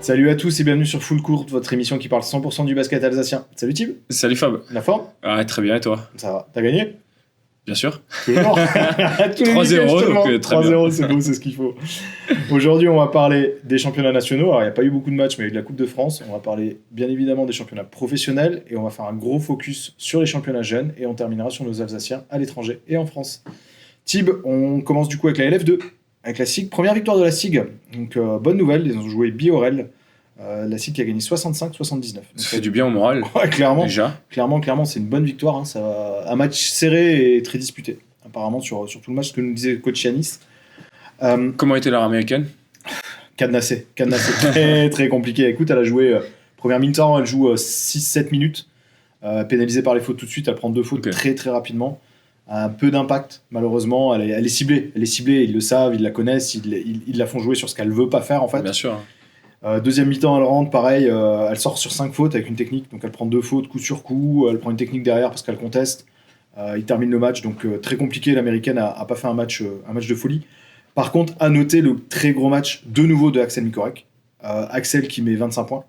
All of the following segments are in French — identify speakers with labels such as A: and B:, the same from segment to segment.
A: Salut à tous et bienvenue sur Full Court, votre émission qui parle 100% du basket alsacien. Salut Thib.
B: Salut Fab.
A: La forme?
B: Ah, très bien, et toi?
A: Ça va. T'as gagné?
B: Bien sûr.
A: Toujours.
B: 3-0, donc très bien.
A: 3-0, c'est beau, c'est ce qu'il faut. Aujourd'hui, on va parler des championnats nationaux. Alors, il n'y a pas eu beaucoup de matchs, mais il y a eu de la Coupe de France. On va parler bien évidemment des championnats professionnels et on va faire un gros focus sur les championnats jeunes et on terminera sur nos Alsaciens à l'étranger et en France. Thib, on commence du coup avec la LF2, avec la SIG. Première victoire de la SIG. Donc, bonne nouvelle, ils ont joué Biorel. La SIG qui a gagné 65-79.
B: Ça fait du bien au moral.
A: Ouais, clairement.
B: Déjà.
A: Clairement, c'est une bonne victoire. Hein. Un match serré et très disputé, apparemment, sur tout le match, ce que nous disait coach Yanis.
B: Comment était l'heure américaine?
A: Cadenassé. Très, très compliqué. Écoute, elle a joué, première mi-temps, elle joue 6-7 minutes. Pénalisée par les fautes tout de suite. Elle prend 2 fautes très, très rapidement. Un peu d'impact, malheureusement. Elle est ciblée. Ils le savent, ils la connaissent. Ils la font jouer sur ce qu'elle veut pas faire, en fait.
B: Bien sûr.
A: Deuxième mi-temps, elle rentre, pareil, elle sort sur 5 fautes avec une technique, donc elle prend 2 fautes coup sur coup, elle prend une technique derrière parce qu'elle conteste, il termine le match, donc très compliqué, l'américaine a pas fait un match de folie. Par contre, à noter le très gros match de nouveau de Axel Mikorek, Axel qui met 25 points,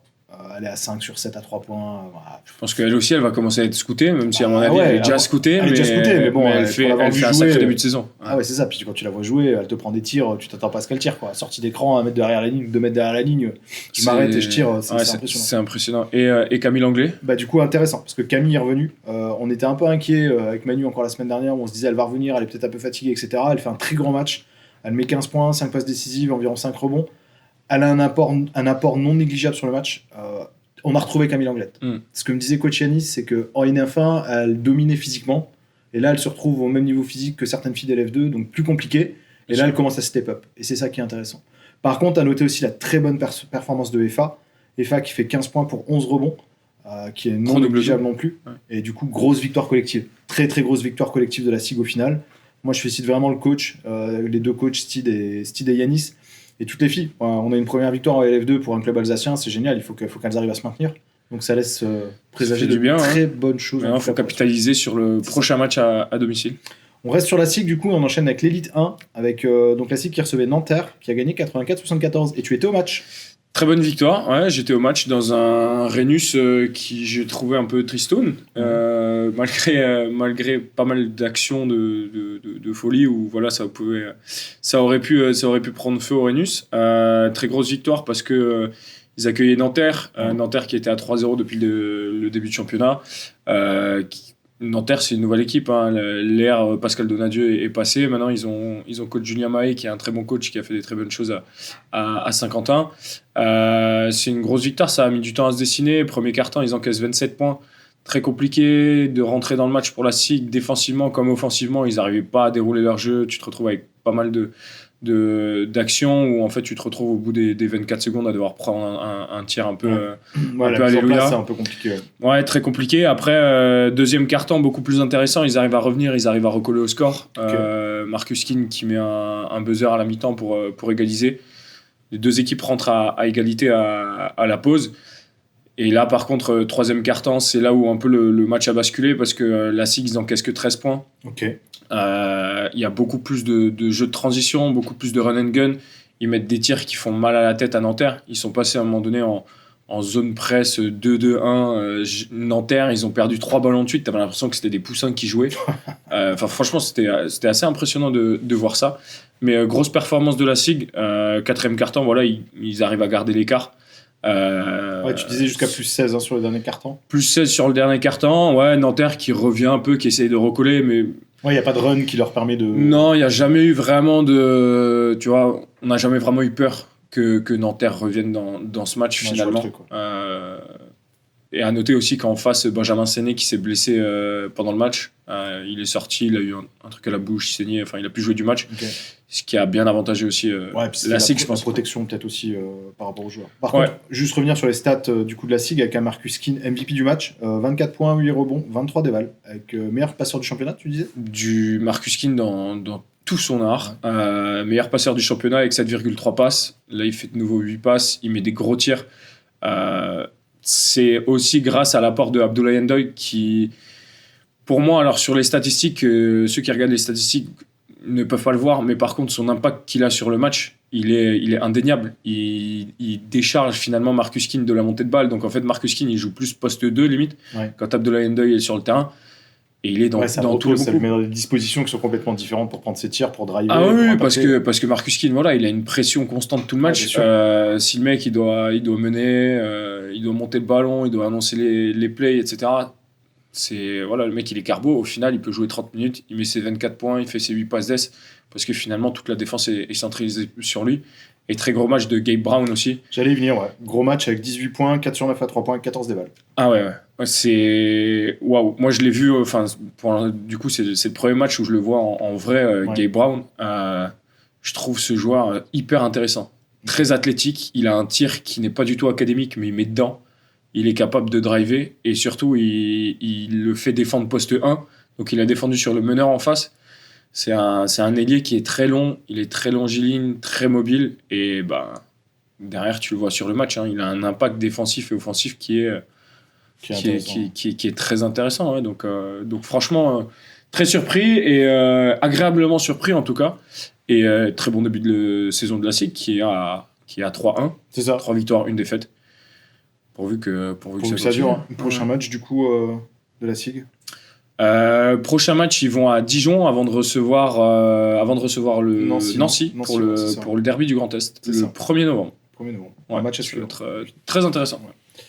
A: elle est à 5 sur 7 à 3 points. Voilà.
B: Je pense qu'elle aussi, elle va commencer à être scoutée, même si à mon avis, elle est déjà scoutée,
A: mais bon,
B: elle fait un sacré début de saison.
A: Ah ouais, c'est ça, puis quand tu la vois jouer, elle te prend des tirs, tu t'attends pas à ce qu'elle tire, quoi. Sortie d'écran, 1 mètre derrière la ligne, 2 mètres derrière la ligne, je m'arrête et je tire, c'est impressionnant.
B: C'est impressionnant. Et Camille Langlais?
A: Bah du coup, intéressant, parce que Camille est revenue, on était un peu inquiet avec Manu encore la semaine dernière, où on se disait elle va revenir, elle est peut-être un peu fatiguée, etc. Elle fait un très grand match, elle met 15 points, 5 passes décisives, environ 5 rebonds, elle a un apport non négligeable sur le match. On a retrouvé Camille Langlais. Ce que me disait coach Yanis, c'est qu'en NF1, elle dominait physiquement. Et là, elle se retrouve au même niveau physique que certaines filles d'LF2, donc plus compliqué. Et là, elle commence à step up. Et c'est ça qui est intéressant. Par contre, à noter aussi la très bonne performance de EFA. EFA qui fait 15 points pour 11 rebonds, qui est non négligeable non plus. Ouais. Et du coup, grosse victoire collective. Très, très grosse victoire collective de la SIG au final. Moi, je félicite vraiment le coach, les deux coachs, Stid et Yanis. Et toutes les filles, on a une première victoire en LF2 pour un club alsacien, c'est génial, il faut qu'elles arrivent à se maintenir. Donc ça laisse présager de très bonnes choses.
B: Il faut capitaliser sur le prochain match à domicile.
A: On reste sur la SIG, du coup, on enchaîne avec l'Elite 1, avec donc la SIG qui recevait Nanterre, qui a gagné 84-74. Et tu étais au match?
B: Très bonne victoire, ouais, j'étais au match dans un Rhenus qui j'ai trouvé un peu tristoun, malgré pas mal d'actions de folie où voilà, ça aurait pu prendre feu au Rhenus. Très grosse victoire parce que ils accueillaient Nanterre, Nanterre qui était à 3-0 depuis le début du championnat. Nanterre, c'est une nouvelle équipe. Hein. L'ère Pascal Donadieu est passé. Maintenant, ils ont coach Julien Mahé, qui est un très bon coach, qui a fait des très bonnes choses à Saint-Quentin. C'est une grosse victoire. Ça a mis du temps à se dessiner. Premier quart-temps, ils encaissent 27 points. Très compliqué de rentrer dans le match pour la SIG. Défensivement comme offensivement, ils n'arrivaient pas à dérouler leur jeu. Tu te retrouves avec pas mal d'actions où en fait tu te retrouves au bout des 24 secondes à devoir prendre un tir un peu alléluia.
A: C'est un peu compliqué.
B: Ouais, très compliqué. Après, deuxième quart-temps beaucoup plus intéressant, ils arrivent à revenir, ils arrivent à recoller au score. Marcus King qui met un buzzer à la mi-temps pour égaliser. Les deux équipes rentrent à égalité à la pause. Et là, par contre, troisième quart-temps, c'est là où un peu le match a basculé parce que la SIG, ils n'encaissent que 13 points. Il y a beaucoup plus de jeux de transition, beaucoup plus de run and gun. Ils mettent des tirs qui font mal à la tête à Nanterre. Ils sont passés à un moment donné en zone presse 2-2-1. Nanterre, ils ont perdu 3 ballons de suite. T'avais l'impression que c'était des poussins qui jouaient. Franchement, c'était assez impressionnant de voir ça. Mais grosse performance de la SIG. Quatrième quart-temps, voilà, ils arrivent à garder l'écart.
A: Ouais, tu disais jusqu'à plus 16 sur le dernier quart-temps.
B: Plus 16 sur le dernier quart-temps. Ouais, Nanterre qui revient un peu, qui essaye de recoller, mais...
A: Ouais, il n'y a pas de run qui leur permet de...
B: Non, il n'y a jamais eu vraiment de... Tu vois, on n'a jamais vraiment eu peur que Nanterre revienne dans ce match, finalement. Et à noter aussi qu'en face, Benjamin Séné qui s'est blessé pendant le match. Il est sorti, il a eu un truc à la bouche, il saignait, enfin il a pu jouer du match. Ce qui a bien avantagé aussi la SIG, je pense.
A: Protection peut-être aussi par rapport aux joueurs. Par contre, juste revenir sur les stats du coup de la SIG avec un Marcus King MVP du match, 24 points, 8 rebonds, 23 dévals, avec meilleur passeur du championnat, tu disais? Du
B: Marcus King dans tout son art. Meilleur passeur du championnat avec 7,3 passes. Là, il fait de nouveau 8 passes, il met des gros tirs. C'est aussi grâce à l'apport de Abdoulaye Ndoye qui, pour moi, alors sur les statistiques, ceux qui regardent les statistiques ne peuvent pas le voir, mais par contre son impact qu'il a sur le match, il est indéniable. Il décharge finalement Marcus Keane de la montée de balle. Donc en fait, Marcus Keane, il joue plus poste 2 limite quand Abdoulaye Ndoye est sur le terrain. Et il est dans tous les
A: ça le met dans des dispositions qui sont complètement différentes pour prendre ses tirs, pour driver.
B: Ah oui, parce que Marcus Keane, voilà, il a une pression constante tout le match. Si le mec, il doit mener, il doit monter le ballon, il doit annoncer les plays, etc. Le mec, il est carbo. Au final, il peut jouer 30 minutes, il met ses 24 points, il fait ses 8 passes d'ess, parce que finalement, toute la défense est centralisée sur lui. Et très gros match de Gabe Brown aussi.
A: J'allais y venir, ouais. Gros match avec 18 points, 4 sur 9 à 3 points, 14 déballes.
B: Ah ouais. C'est... Waouh. Moi, je l'ai vu... du coup, c'est le premier match où je le vois en vrai, Gabe Brown. Je trouve ce joueur hyper intéressant. Très athlétique. Il a un tir qui n'est pas du tout académique, mais il met dedans. Il est capable de driver. Et surtout, il le fait défendre poste 1. Donc, il a défendu sur le meneur en face. C'est un ailier qui est très long, il est très longiligne, très mobile, et derrière tu le vois sur le match, il a un impact défensif et offensif qui est très intéressant. Ouais. Donc franchement, très surpris et agréablement surpris en tout cas, et très bon début de saison de la SIG qui est à 3-1,
A: c'est ça.
B: 3 victoires, 1 défaite, pourvu que
A: ça dure. Prochain match du coup de la SIG.
B: Prochain match, ils vont à Dijon avant de recevoir le Nancy pour le derby du Grand Est, le 1er novembre.
A: 1er novembre.
B: Ouais,
A: un match à
B: ça va
A: suivre.
B: être très intéressant. Ouais.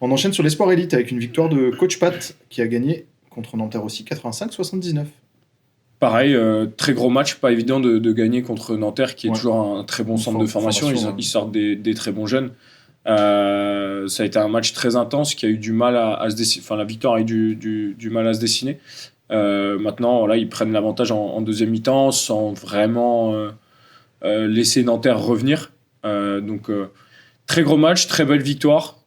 A: On enchaîne sur l'Espoir Elite avec une victoire de Coach Pat qui a gagné contre Nanterre aussi, 85-79.
B: Pareil, très gros match, pas évident de gagner contre Nanterre qui est toujours un très bon centre de formation. Ils sortent des très bons jeunes. Ça a été un match très intense qui a eu du mal à se dessiner. Enfin, la victoire a eu du mal à se dessiner. Maintenant, ils prennent l'avantage en deuxième mi-temps sans vraiment laisser Nanterre revenir. Très gros match, très belle victoire.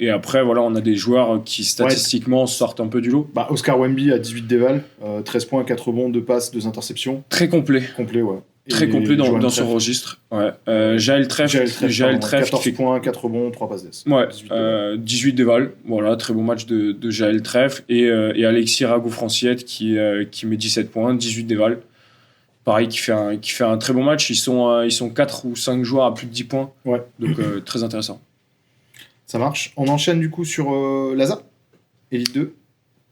B: Et après, on a des joueurs qui statistiquement sortent un peu du lot.
A: Oscar Wemby à 18 déval, 13 points, 4 rebonds, 2 passes, 2 interceptions.
B: Très complet.
A: Ouais.
B: Très complet dans son registre. Ouais. Jaël Trèfle
A: 14 points, 4 rebonds, 3 passes d'ess.
B: Ouais, 18 déval. Voilà, très bon match de Jaël Trèfle. Et Alexis Ragou-Franciette qui met 17 points, 18 déval. Pareil, qui fait un très bon match. Ils sont 4 ou 5 joueurs à plus de 10 points.
A: Ouais.
B: Donc, très intéressant.
A: Ça marche. On enchaîne du coup sur l'ASA, Elite 2.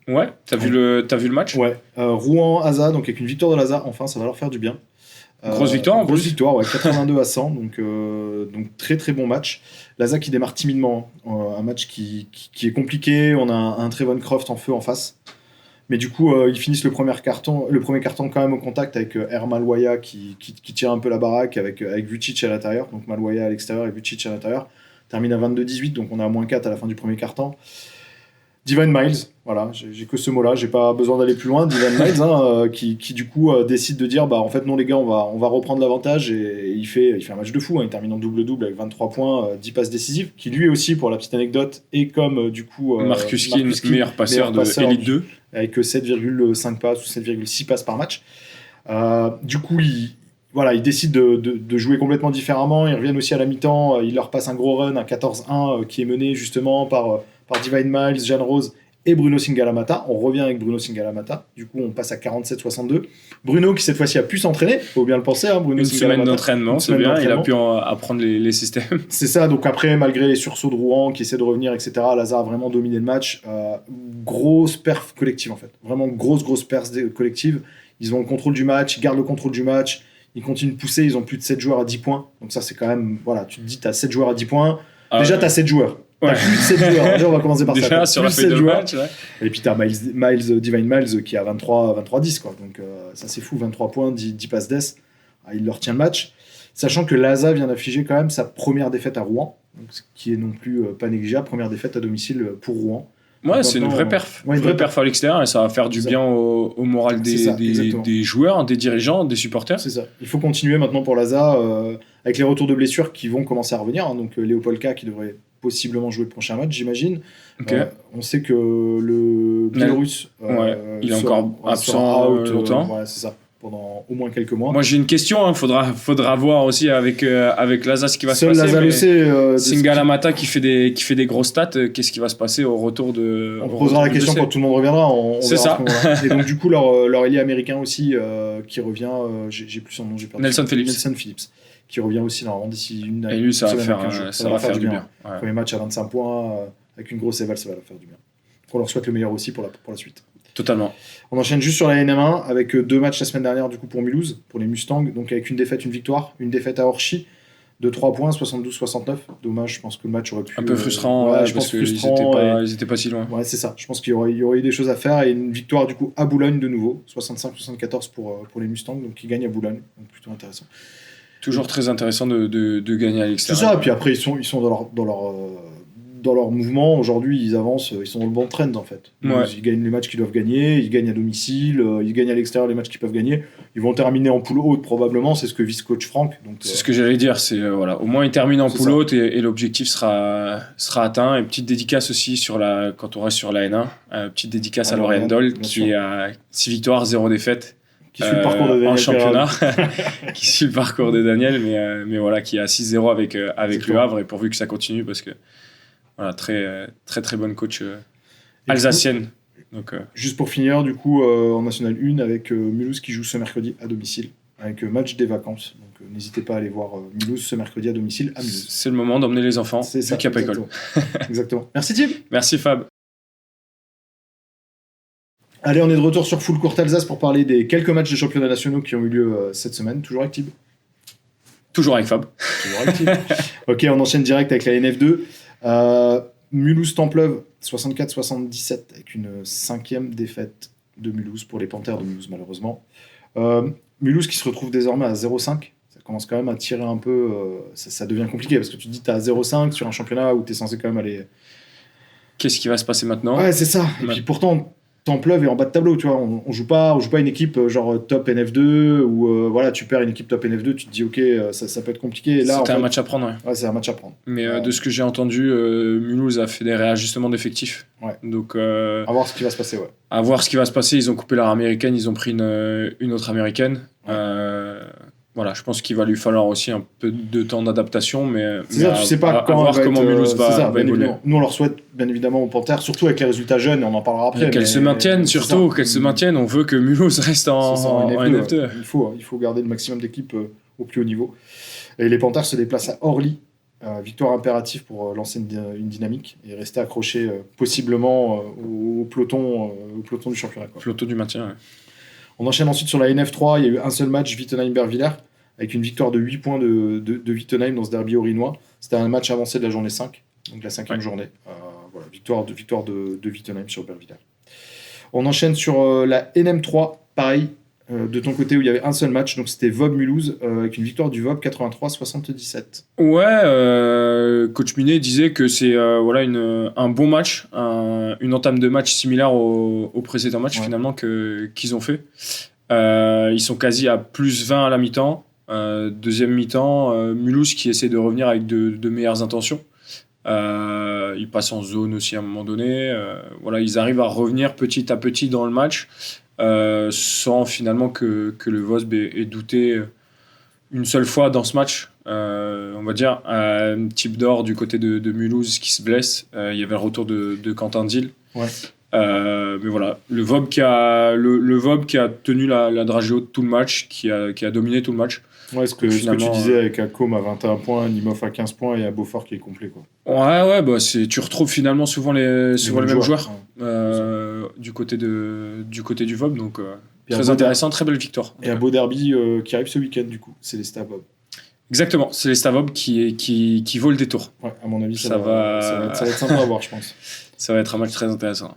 B: Ouais, t'as vu le match ?
A: Ouais. Rouen-ASA, donc avec une victoire de l'ASA, enfin, ça va leur faire du bien.
B: Grosse victoire en plus.
A: Grosse victoire, ouais, 82 à 100, donc très très bon match. L'ASA qui démarre timidement, un match qui est compliqué, on a un Trevon Croft en feu en face. Mais du coup, ils finissent le premier carton quand même au contact avec Malwaya qui tire un peu la baraque avec Vucic à l'intérieur, donc Malwaya à l'extérieur et Vucic à l'intérieur. Termine à 22-18, donc on est à moins 4 à la fin du premier carton. Divine Miles, voilà, j'ai que ce mot-là, j'ai pas besoin d'aller plus loin. Divine Miles, qui du coup décide de dire en fait non les gars, on va reprendre l'avantage, et il fait un match de fou, il termine en double-double avec 23 points, 10 passes décisives, qui lui aussi, pour la petite anecdote, est comme du coup
B: Marcus Keane, meilleur passeur de Elite 2,
A: avec 7,5 passes ou 7,6 passes par match. Du coup, il décide de jouer complètement différemment. Ils reviennent aussi à la mi-temps, il leur passe un gros run, un 14-1 qui est mené justement par Divine Miles, Jeanne Rose et Bruno Singalamata. On revient avec Bruno Singalamata. Du coup, on passe à 47-62. Bruno qui cette fois-ci a pu s'entraîner, faut bien le penser. Bruno
B: une semaine d'entraînement, c'est bien. Il a pu apprendre les systèmes.
A: C'est ça. Donc après, malgré les sursauts de Rouen qui essaient de revenir, etc., Lazare a vraiment dominé le match. Grosse perf collective en fait. Vraiment grosse perf collective. Ils ont le contrôle du match, ils gardent le contrôle du match. Ils continuent de pousser. Ils ont plus de 7 joueurs à 10 points. Donc ça, c'est quand même... Voilà, tu te dis, t'as 7 joueurs à 10 points. Déjà, t'as 7 joueurs. T'as plus de 7 joueurs. Déjà, on va commencer par ça.
B: Déjà, sur la feuille de match, ouais.
A: Et puis, t'as Divine Miles qui a 23-10, quoi. Donc, ça, c'est fou. 23 points, 10 passes d'ess. Il leur tient le match. Sachant que l'ASA vient d'afficher quand même sa première défaite à Rouen, donc, ce qui est non plus pas négligeable. Première défaite à domicile pour Rouen.
B: Ouais, c'est une vraie perf. Une vraie perf à l'extérieur, et ça va faire du bien au moral des joueurs, des dirigeants, des supporters.
A: C'est ça. Il faut continuer maintenant pour l'ASA avec les retours de blessures qui vont commencer à revenir. Donc, Léopoldka qui devrait possiblement jouer le prochain match, j'imagine.
B: Okay.
A: On sait que le Biélorusse
B: il est encore absent longtemps.
A: Ouais, c'est ça, pendant au moins quelques mois.
B: Moi j'ai une question, hein. faudra voir aussi avec l'ASA ce qui va se passer.
A: Seul l'ASA le sait.
B: Singalamata qui fait des grosses stats, qu'est-ce qui va se passer au retour de...
A: On posera la question quand tout le monde reviendra.
B: C'est ça.
A: Et donc du coup leur ailier américain aussi qui revient, j'ai plus son nom, j'ai perdu.
B: Nelson Phillips
A: qui revient aussi normalement d'ici une
B: Et lui, ça va
A: semaine,
B: faire,
A: 15 jours.
B: ça va faire du bien. Ouais.
A: Premier match à 25 points, avec une grosse éval, ça va leur faire du bien. On leur souhaite le meilleur aussi pour la suite.
B: Totalement.
A: On enchaîne juste sur la NM1 avec 2 matchs la semaine dernière du coup pour Mulhouse, pour les Mustangs, donc avec une défaite, une victoire, une défaite à Orchy de 3 points, 72-69. Dommage, je pense que le match aurait pu...
B: Un peu frustrant, je pense qu'ils n'étaient pas si loin.
A: Ouais, c'est ça. Je pense qu'il y aurait eu des choses à faire et une victoire du coup à Boulogne de nouveau, 65-74 pour les Mustangs, donc qui gagnent à Boulogne, donc plutôt intéressant.
B: Toujours très intéressant de gagner à l'extérieur.
A: C'est ça, et puis après ils sont dans leur mouvement. Aujourd'hui, ils avancent, ils sont dans le bon trend en fait.
B: Ouais.
A: Ils gagnent les matchs qu'ils doivent gagner, ils gagnent à domicile, ils gagnent à l'extérieur les matchs qu'ils peuvent gagner. Ils vont terminer en poule haute probablement, c'est ce que vise coach Franck. Donc,
B: c'est ce que j'allais dire, c'est voilà, au moins ils terminent en
A: C'est
B: poule
A: ça.
B: haute et l'objectif sera atteint. Et petite dédicace aussi quand on reste sur la N1, petite dédicace à Lauriane Doll qui a 6 victoires, 0 défaite.
A: Qui suit le parcours de Daniel
B: en championnat,
A: Pereira.
B: qui suit le parcours de Daniel, mais voilà, qui est à 6-0 avec Le Havre, et pourvu que ça continue, parce que voilà, très bonne coach alsacienne. Donc,
A: Juste pour finir, du coup, en National 1, avec Mulhouse qui joue ce mercredi à domicile, avec match des vacances. Donc n'hésitez pas à aller voir Mulhouse ce mercredi à domicile à Mulhouse.
B: c'est le moment d'emmener les enfants,
A: C'est
B: vu
A: ça,
B: qu'il n'y a pas école.
A: Exactement. Merci Thib.
B: Merci Fab.
A: Allez, on est de retour sur Full Court Alsace pour parler des quelques matchs de championnats nationaux qui ont eu lieu cette semaine. Toujours avec Thib.
B: Toujours avec Fab.
A: Toujours avec Thib. Ok, on enchaîne direct avec la NF2. Mulhouse-Templeuve, 64-77, avec une 5e défaite de Mulhouse pour les Panthères de Mulhouse, malheureusement. Mulhouse qui se retrouve désormais à 0,5. Ça commence quand même à tirer un peu. Ça devient compliqué parce que tu te dis que tu es à 0,5 sur un championnat où tu es censé quand même aller.
B: Qu'est-ce qui va se passer maintenant ?
A: Ouais, c'est ça. Et puis pourtant, Templeuve est en bas de tableau, tu vois. On joue pas une équipe genre top NF2 ou voilà, tu perds une équipe top NF2, tu te dis ok, ça peut être compliqué. Et là,
B: C'était
A: en fait,
B: un match à prendre.
A: Ouais, c'est un match à prendre.
B: Mais de ce que j'ai entendu, Mulhouse a fait des réajustements d'effectifs.
A: Ouais.
B: Donc,
A: à voir ce qui va se passer, ouais.
B: À voir ce qui va se passer. Ils ont coupé leur américaine, ils ont pris une autre américaine. Voilà, je pense qu'il va lui falloir aussi un peu de temps d'adaptation, mais
A: c'est ça, tu sais pas quand
B: voir comment Mulhouse va évoluer.
A: Nous, on leur souhaite bien évidemment aux Panthères, surtout avec les résultats jeunes, et on en parlera après.
B: Qu'elles se maintiennent, surtout, qu'elles se maintiennent. On veut que Mulhouse reste en NF2.
A: Ouais. Il faut garder le maximum d'équipes au plus haut niveau. Et les Panthères se déplacent à Orly. Victoire impérative pour lancer une dynamique et rester accroché possiblement au peloton du championnat.
B: Peloton du maintien, ouais.
A: On enchaîne ensuite sur la NF3. Il y a eu un seul match, Wittenheim-Bervillers, avec une victoire de 8 points de Wittenheim dans ce derby orinois. C'était un match avancé de la journée 5, donc la 5e journée. Voilà, victoire de Wittenheim sur Bervillers. On enchaîne sur la NM3, pareil, de ton côté où il y avait un seul match, donc c'était Vob-Mulhouse, avec une victoire du Vob 83-77.
B: Ouais, coach Minet disait que c'est voilà, un bon match, une entame de match similaire au précédent match finalement qu'ils ont fait. Ils sont quasi à plus 20 à la mi-temps. Deuxième mi-temps, Mulhouse qui essaie de revenir avec de meilleures intentions. Ils passent en zone aussi à un moment donné. Voilà, ils arrivent à revenir petit à petit dans le match. Sans finalement que le VOSB ait douté une seule fois dans ce match. On va dire un type d'or du côté de Mulhouse qui se blesse. Il y avait le retour de Quentin Dill.
A: Ouais.
B: Mais voilà, le VOB qui a tenu la dragée haute tout le match, qui a dominé tout le match.
A: Ouais, ce que tu disais avec Acom à 21 points, Nimov à 15 points et à Beaufort qui est complet, quoi.
B: Ouais, bah tu retrouves finalement souvent les mêmes joueurs
A: ouais.
B: du côté du VOB, donc
A: Et
B: très intéressant, très belle victoire.
A: Et un beau derby qui arrive ce week-end, du coup, c'est les Stavob.
B: Exactement, c'est les Stavob qui vaut le détour.
A: Ouais, à mon avis,
B: ça va
A: être sympa à voir, je pense.
B: Ça va être un match très intéressant.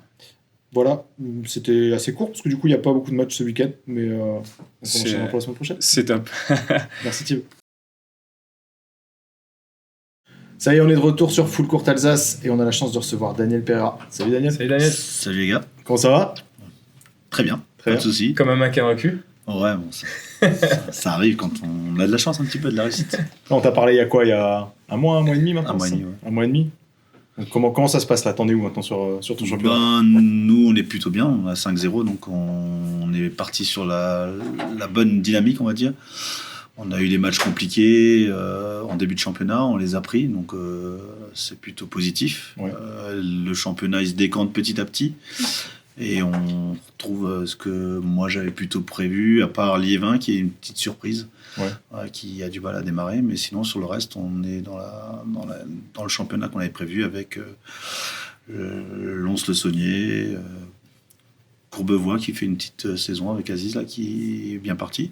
A: Voilà, c'était assez court parce que du coup il n'y a pas beaucoup de matchs ce week-end, mais on enchaînera pour la semaine prochaine.
B: C'est top.
A: Merci Thib. Ça y est, on est de retour sur Full Court Alsace et on a la chance de recevoir Daniel Pereira. Salut Daniel.
B: Salut Daniel.
C: Salut les gars.
A: Comment ça va ?
C: Très bien, pas de soucis.
B: Comme un mec invaincu.
C: Ouais, bon, ça arrive quand on a de la chance un petit peu, de la réussite.
A: On t'a parlé il y a quoi ? Il y a un mois et demi maintenant ?
C: Un mois et demi, ouais.
A: Un mois et demi. Donc, comment ça se passe là ? T'en es où maintenant sur ton championnat ?
C: Nous, on est plutôt bien, on a 5-0, donc on est parti sur la bonne dynamique, on va dire. On a eu des matchs compliqués en début de championnat, on les a pris, donc c'est plutôt positif.
A: Ouais.
C: Le championnat, il se décante petit à petit, et on retrouve ce que moi j'avais plutôt prévu, à part Liévin qui est une petite surprise, qui a du mal à démarrer, mais sinon sur le reste on est dans le championnat qu'on avait prévu avec Lons-le-Saunier, Courbevoie qui fait une petite saison avec Aziz là, qui est bien parti,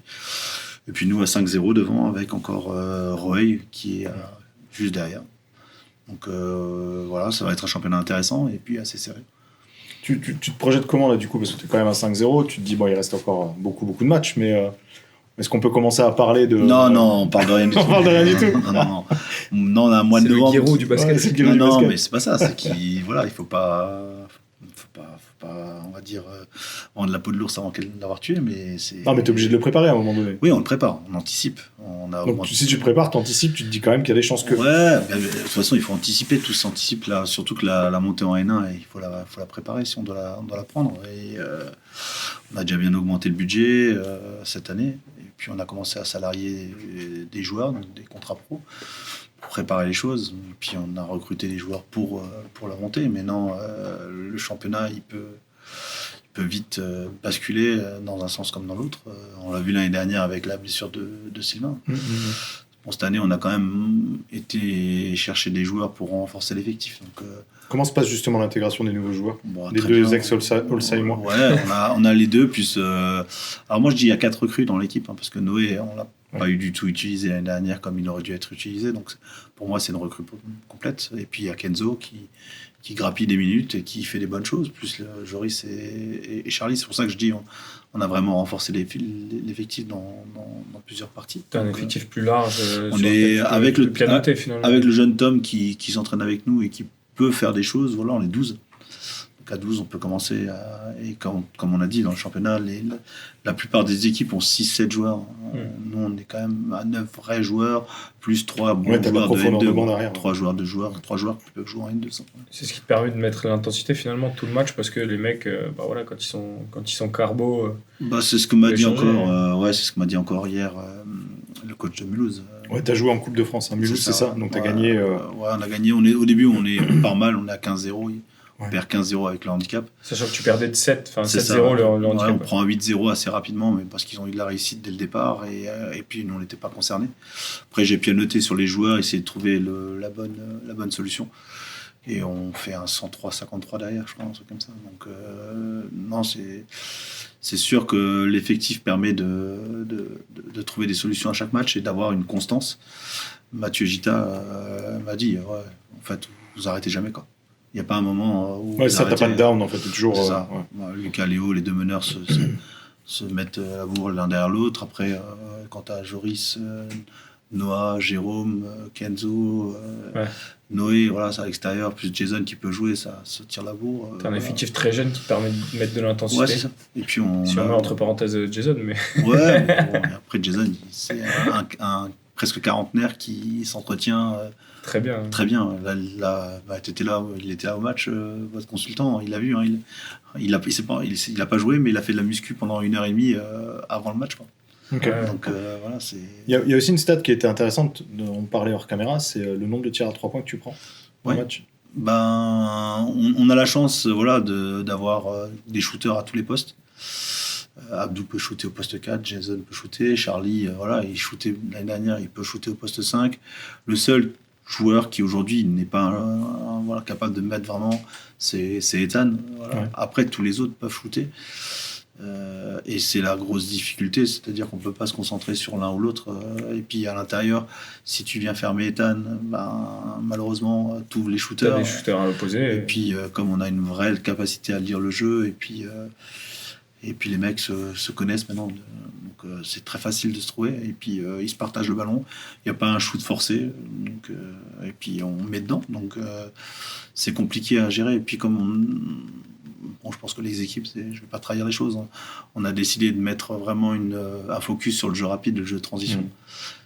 C: et puis nous à 5-0 devant avec encore Roy qui est juste derrière. Donc voilà, ça va être un championnat intéressant et puis assez serré.
A: Tu te projettes comment là du coup, parce que tu es quand même à 5-0, tu te dis bon il reste encore beaucoup de matchs, mais est-ce qu'on peut commencer à parler de...
C: Non, on parle de rien du tout.
A: On parle de rien du tout.
C: Non, on a un mois de novembre.
D: C'est le Giroud du basket.
A: C'est le Giroud du
C: Non,
A: basket.
C: mais c'est pas ça, c'est qu'il voilà, il faut pas on va dire vendre la peau de l'ours avant l'avoir tué, mais c'est...
A: Non mais t'es obligé de le préparer à un moment donné.
C: Oui, on le prépare, on anticipe.
A: Donc si tu te prépares, t'anticipes, tu te dis quand même qu'il y a des chances que...
C: Ouais, de toute façon il faut anticiper, tout s'anticipe là, surtout que la montée en N1, il faut la préparer si on doit la prendre. Et on a déjà bien augmenté le budget cette année, et puis on a commencé à salarier des joueurs, donc des contrats pro, pour préparer les choses. Et puis on a recruté des joueurs pour la montée. Mais non, le championnat il peut vite basculer dans un sens comme dans l'autre. On l'a vu l'année dernière avec la blessure de Sylvain. Bon, cette année, on a quand même été chercher des joueurs pour renforcer l'effectif. Donc,
A: comment se passe justement l'intégration des nouveaux joueurs, des
C: très
A: deux
C: bien.
A: ex-Olsheimer?
C: Ouais, on a les deux. Plus, alors moi, je dis il y a 4 recrues dans l'équipe, parce que Noé, on l'a pas eu du tout utilisé l'année dernière comme il aurait dû être utilisé. Donc pour moi, c'est une recrue complète. Et puis il y a Kenzo qui grappille des minutes et qui fait des bonnes choses, plus Joris et Charlie. C'est pour ça que je dis on a vraiment renforcé l'effectif dans plusieurs parties.
D: T'as un effectif plus large.
C: On est avec le
D: pianoté, finalement.
C: Avec le jeune Tom qui s'entraîne avec nous et qui peut faire des choses. Voilà, on est 12. Donc à 12, on peut commencer et comme on a dit, dans le championnat, la plupart des équipes ont 6-7 joueurs. Nous, on est quand même à 9 vrais joueurs, plus 3 bons joueurs de N2. 3 joueurs qui peuvent jouer en N2.
D: C'est ce qui te permet de mettre l'intensité finalement tout le match, parce que les mecs, quand ils sont carbo...
C: c'est ce que m'a dit encore, c'est ce que m'a dit encore hier le coach de Mulhouse.
A: Ouais, t'as joué en Coupe de France, Mulhouse, c'est ça. Donc t'as gagné.
C: Ouais, on a gagné. Au début, on part mal, on est à 15-0. On perd 15-0 avec le handicap.
D: Sachant que tu perdais de 7, enfin
C: 7-0
D: le handicap.
C: On prend un 8-0 assez rapidement, mais parce qu'ils ont eu de la réussite dès le départ, et puis nous on n'était pas concernés. Après j'ai pianoté sur les joueurs, essayé de trouver la bonne solution. Et on fait un 103-53 derrière, je crois, un truc comme ça. Donc non, c'est sûr que l'effectif permet de trouver des solutions à chaque match et d'avoir une constance. Mathieu Gita m'a dit, en fait, vous arrêtez jamais, quoi. Il n'y a pas un moment où...
A: ça, t'as pas de down, en fait, toujours...
C: C'est ça. Lucas, Léo, les deux meneurs se mettent à la bourre l'un derrière l'autre. Après, quant à Joris, Noah, Jérôme, Kenzo, Noé, voilà, c'est à l'extérieur, plus Jason qui peut jouer, ça se tire la bourre.
D: T'as un effectif très jeune qui te permet de mettre de l'intensité.
C: Ouais, c'est ça. Et puis
D: si on met entre parenthèses Jason, mais...
C: Ouais, après Jason, c'est un presque quarantenaire qui s'entretient...
D: Très bien.
C: Très bien. T'étais là, il était là au match, votre consultant, il l'a vu. Il a pas joué, mais il a fait de la muscu pendant 1h30 avant le match, quoi.
A: Okay.
C: Donc voilà, c'est...
A: Il y a aussi une stat qui était intéressante, on parlait hors caméra, c'est le nombre de tirs à 3 points que tu prends au match.
C: On a la chance d'avoir des shooters à tous les postes. Abdou peut shooter au poste 4, Jason peut shooter, Charlie, il shootait l'année dernière, il peut shooter au poste 5. Le seul joueur qui aujourd'hui n'est pas capable de mettre vraiment, c'est Ethan. Voilà. Ouais. Après, tous les autres peuvent shooter. Et c'est la grosse difficulté, c'est-à-dire qu'on ne peut pas se concentrer sur l'un ou l'autre. Et puis à l'intérieur, si tu viens fermer Ethan, malheureusement, tu ouvres les shooters.
D: T'as des shooters à l'opposé.
C: Et puis, comme on a une vraie capacité à lire le jeu, et puis les mecs se connaissent maintenant. Donc c'est très facile de se trouver. Et puis ils se partagent le ballon. Il n'y a pas un shoot forcé. Donc, et puis on met dedans. Donc c'est compliqué à gérer. Et puis je pense que les équipes, je ne vais pas trahir les choses. On a décidé de mettre vraiment un focus sur le jeu rapide, le jeu de transition.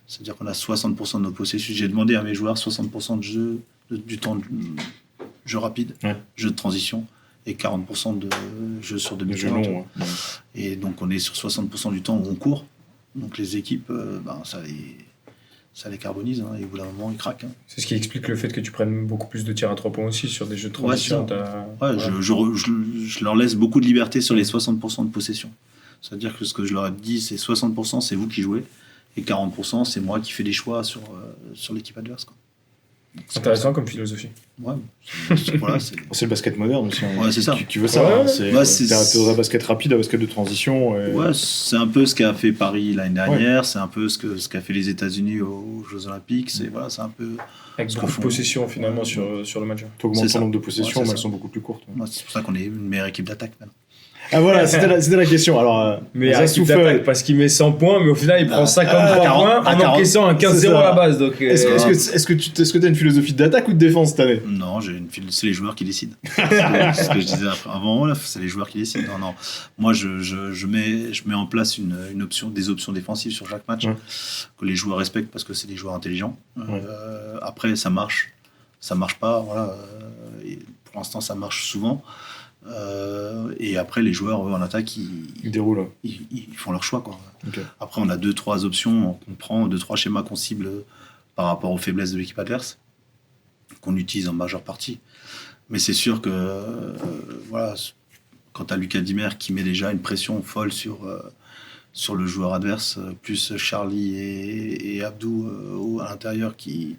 C: C'est-à-dire qu'on a 60% de nos processus. J'ai demandé à mes joueurs 60% de jeu, du temps de jeu rapide, jeu de transition, et 40% de jeu sur demi-temps. Et donc on est sur 60% du temps où on court. Donc les équipes, ça les carbonise, hein, et au bout d'un moment, ils craquent. Hein.
D: C'est ce qui explique le fait que tu prennes beaucoup plus de tirs à 3 points aussi sur des jeux de transition.
C: Je leur laisse beaucoup de liberté sur les 60% de possession. C'est-à-dire que ce que je leur ai dit, c'est 60% c'est vous qui jouez, et 40% c'est moi qui fais des choix sur l'équipe adverse. Quoi.
D: C'est intéressant comme philosophie.
C: Ouais,
A: c'est le basket moderne aussi.
C: Ouais, c'est ça.
A: Tu veux ça.
D: Ouais,
A: c'est un basket rapide, un basket de transition. Et...
C: Ouais, c'est un peu ce qu'a fait Paris l'année dernière, c'est un peu ce qu'a fait les États-Unis aux Jeux Olympiques. C'est un peu.
D: Avec beaucoup de possession finalement sur le match.
A: Tu augmentes ton nombre de possessions, mais elles sont beaucoup plus courtes.
C: Ouais, c'est pour ça qu'on est une meilleure équipe d'attaque maintenant.
A: Ah voilà, c'était la question. Alors,
D: mais parce qu'il met 100 points, mais au final il prend 53 points en encaissant un 15-0 à la base. Donc,
A: est-ce que tu as une philosophie d'attaque ou de défense cette année?
C: Non, c'est les joueurs qui décident. C'est ce que je disais avant, c'est les joueurs qui décident. Non. Moi, je mets en place des options défensives sur chaque match que les joueurs respectent parce que c'est des joueurs intelligents. Après, ça marche pas. Voilà. Et pour l'instant, ça marche souvent. Et après les joueurs en attaque
A: ils déroulent,
C: ils font leur choix quoi.
A: Okay.
C: Après on a 2-3 options qu'on prend, 2-3 schémas qu'on cible par rapport aux faiblesses de l'équipe adverse qu'on utilise en majeure partie, mais c'est sûr que quand t'as Lucas Dimer qui met déjà une pression folle sur le joueur adverse, plus Charlie et Abdou à l'intérieur qui